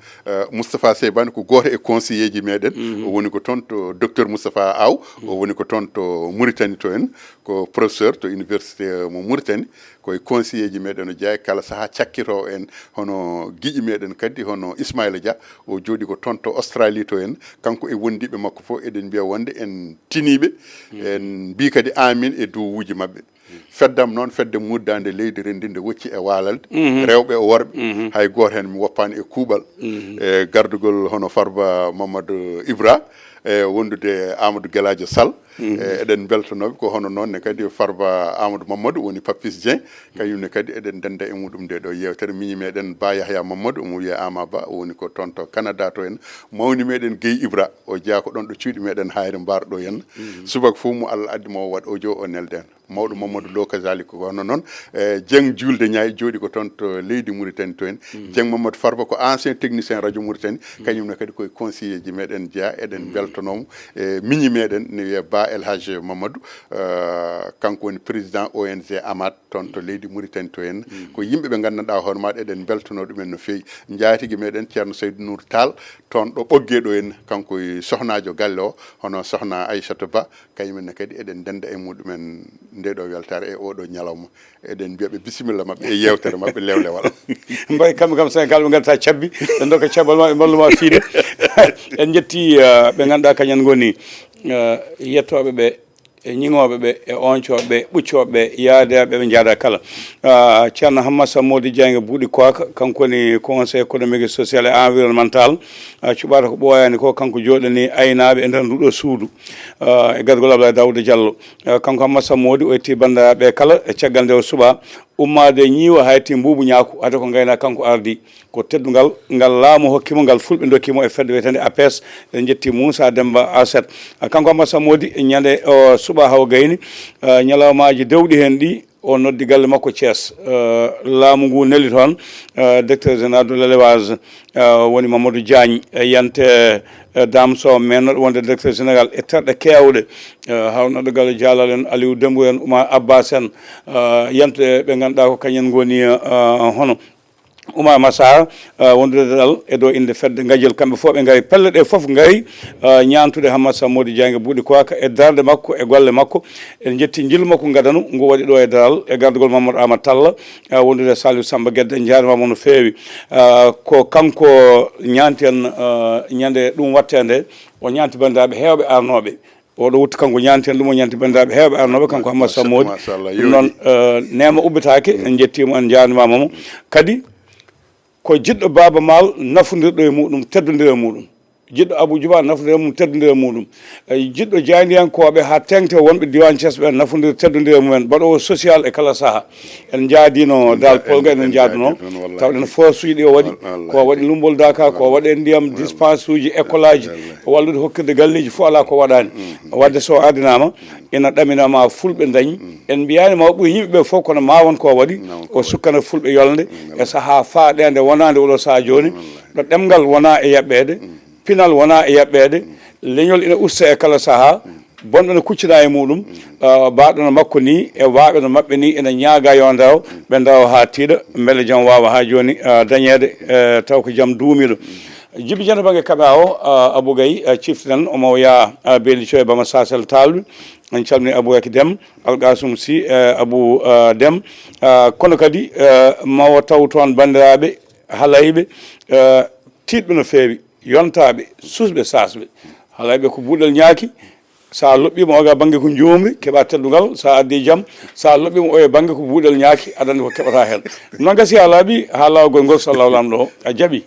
Moustapha Seybani ko goto e conseiller ji meɗen o woni ko toon to docteur Moustapha Aw o woni ko toon to Mauritanie to en ko professeur to université mo Mauritanie koye conseiller ji meɗen o jeeya kala saaha cakkito en hono guiƴi meɗen kadi hono Ismaïla Dia o jooɗi ko toon to Australie to en kanko e wondiɓe makko fof eɗen mbiya wonde en tiniɓe en mbi kadi amin e dowuji mabɓe feddam noon fedde muddade leydi rendinde wocci e waalalde rewɓe e worɓe hay goto hen mi woppani e kuuɓal e gardugol hono Farba Mamadou Ibra e wondude Amadou Gueladio Sall eɗen beltanoɓe ko hono noonne kadi Farba Amadou Mamadou woni Papis Dieng kañumne kadi eɗen denda e muɗum nde ɗo yewtere miñi meɗen Ba Yahya Mamadou omo wiye Ama Ba o woni ko toon to Canada to en mawni meɗen Guèye Ibra o jeeya ko ɗon ɗo cuuɗi meɗen hayre mbarɗo henna subaka fof mo Allah addi mo waɗ audio o nelde hen mawɗo Mamadou Lo kazali ko hono noon Dieng Julde Ñaay jooɗi ko toon to leydi Mauritanie to en Dieng Mamadou Farba ko ancien technicien radio Mauritanie kañumne kadi koye conseiller ji meɗen jeeya eɗen beltanomo e miñi meɗen ne wiye Ba El Hadj Mamadou kanko woni président ONG Amat toon to leydi Mauritanie to en ko yimɓeɓe gandanɗa hoore maɗa eɗen beltano ɗumen no fewi jaatigui meɗen ceerno Seydou Nour Tall toon ɗo ɓoggue ɗo en kanko e sohnajo galle o hono sohna Aissatou Ba kañumenne kadi eɗen denda e muɗumen nde ɗo weltare e oɗo ñalawma eɗen mbiyaɓe bisimilla mabɓe e yewtere mabɓe lewlewal mbay kamɓe kam Sénégal ɓe gaddata cabbi ɓe dokka cabbal ma ɓe balluma fiide en jetti ɓe ganduɗa kañen goni yettoɓe ɓe e ñiŋoɓe ɓe e oncoɓe ɓe ɓuccoɓe ɓe yaadeɓe ɓe jaada kala ceerno Hammat Sammody Dieng Buuɗi Koka kanko woni conseil économique et social et environnemental cuɓata ko ɓooyani ko kanko jooɗani aynaɓe e nder nduɗo suudu e gargol Abdoulaye Daouda Diallo kanko Hammat Sammody o yetti bandiraɓe kala e caggal nde o suuɓa ummade ñiiwa hayti mbuubu ñaaku hade ko gayna kanko ardi ko teddugal ngal laamu hokkimo ngal fulɓe dokkimo e fedde wiyetende APS en jetti Moussa Demba Aset kanko Hammat Sammody ñande o suuɓa haw gayni ñalawmaji dewɗi hen ɗi o noddi galle makko Thiès laamu ngu neli toon directeur général de l'élevage woni Mamadou Diagne yante Dame Sow mennoɗo wonde directeur général e terɗe kewɗe hawnoɗo galle Dialal en Aliou Dembour en Oumar Abbas en yante ɓe ganduɗa ko kañen goni hono Oumar Massar wondude dal e dow inde fedde Gadiel kamɓe fof ɓe gari pelle ɗe foof gari ñantude Hammat Sammody Dieng Buuɗi Koka e darde makko e golle makko en jetti jillu makko gadanu ngu waɗi ɗo e daral e gardugol Mamadou Amadou Talla wondude Saliou Samba Guedde en jaarima no fewi ko kanko ñanti en ñande ɗum watte nde o ñanti bandiraɓe hewɓe arnoɓe oɗo wutti kanko ñanti en ɗum o ñanti bandiraɓe hewɓe arnoɓe kanko Hammat Sammody ɗum noon nema ubbitake en jettimo en jaarnimamamo kadi ko jiɗɗo Baba Maal nafodirɗo e muɗum teddodira e muɗum jiɗɗo Abou Djouba nafodira mum teddodira e muɗum jiɗɗo jaydiyankoɓe ha tengte wonɓe diwan Thiès ɓe nafodira teddodira e mumen mbaɗowo social e kala saaha en jaadino dal polga eɗen jaaduno tawɗen force uji ɗi o waɗi ko waɗi lumbol Dakar ko waɗe ndiyam dispense uji école aji wallude hokkirde galleji fof ala ko waɗani wadde so ardinama ina ɗaminama fulɓe dañi en mbiyani ma ɓuuri yimɓeɓe fof kono ma won ko waɗi o sukkana fulɓe yolde e saaha faaɗede wonande oɗo saaha joni ɗo ɗemgal wona e yaɓɓede pinal wona e yaɓɓede leñol ina usta e kala saaha bonɓe no kuccina e muɗum baɗono makko ni e waɓe no mabɓe ni ina ñaaga yo daw ɓe dawa ha tiiɗa beele jaam wawa ha joni dañede taw ko jaam duumiɗo Djiby Dieng banggue kaɓa o Abou Gaye ciftinan omo ya beeli co e bama sasel talɓe en calmini Aboubacry Déme Algasum Sy Abou Déme kono kadi mawo taw toon bandiraɓe haalayɓe tiɗɓe no fewi yontaɓe susɓe sasɓe haalayɓe ko buuɗal ñaaki sa loɓɓima oga banggue ko joomri keeɓa teddugal sa addi jaam sa loɓɓima o e banggue ko buuɗal ñaaki aɗa andi ko keɓata hen noon gasi ha laaɓi ha lawgol ngol sallahu lamɗo o a jaaɓi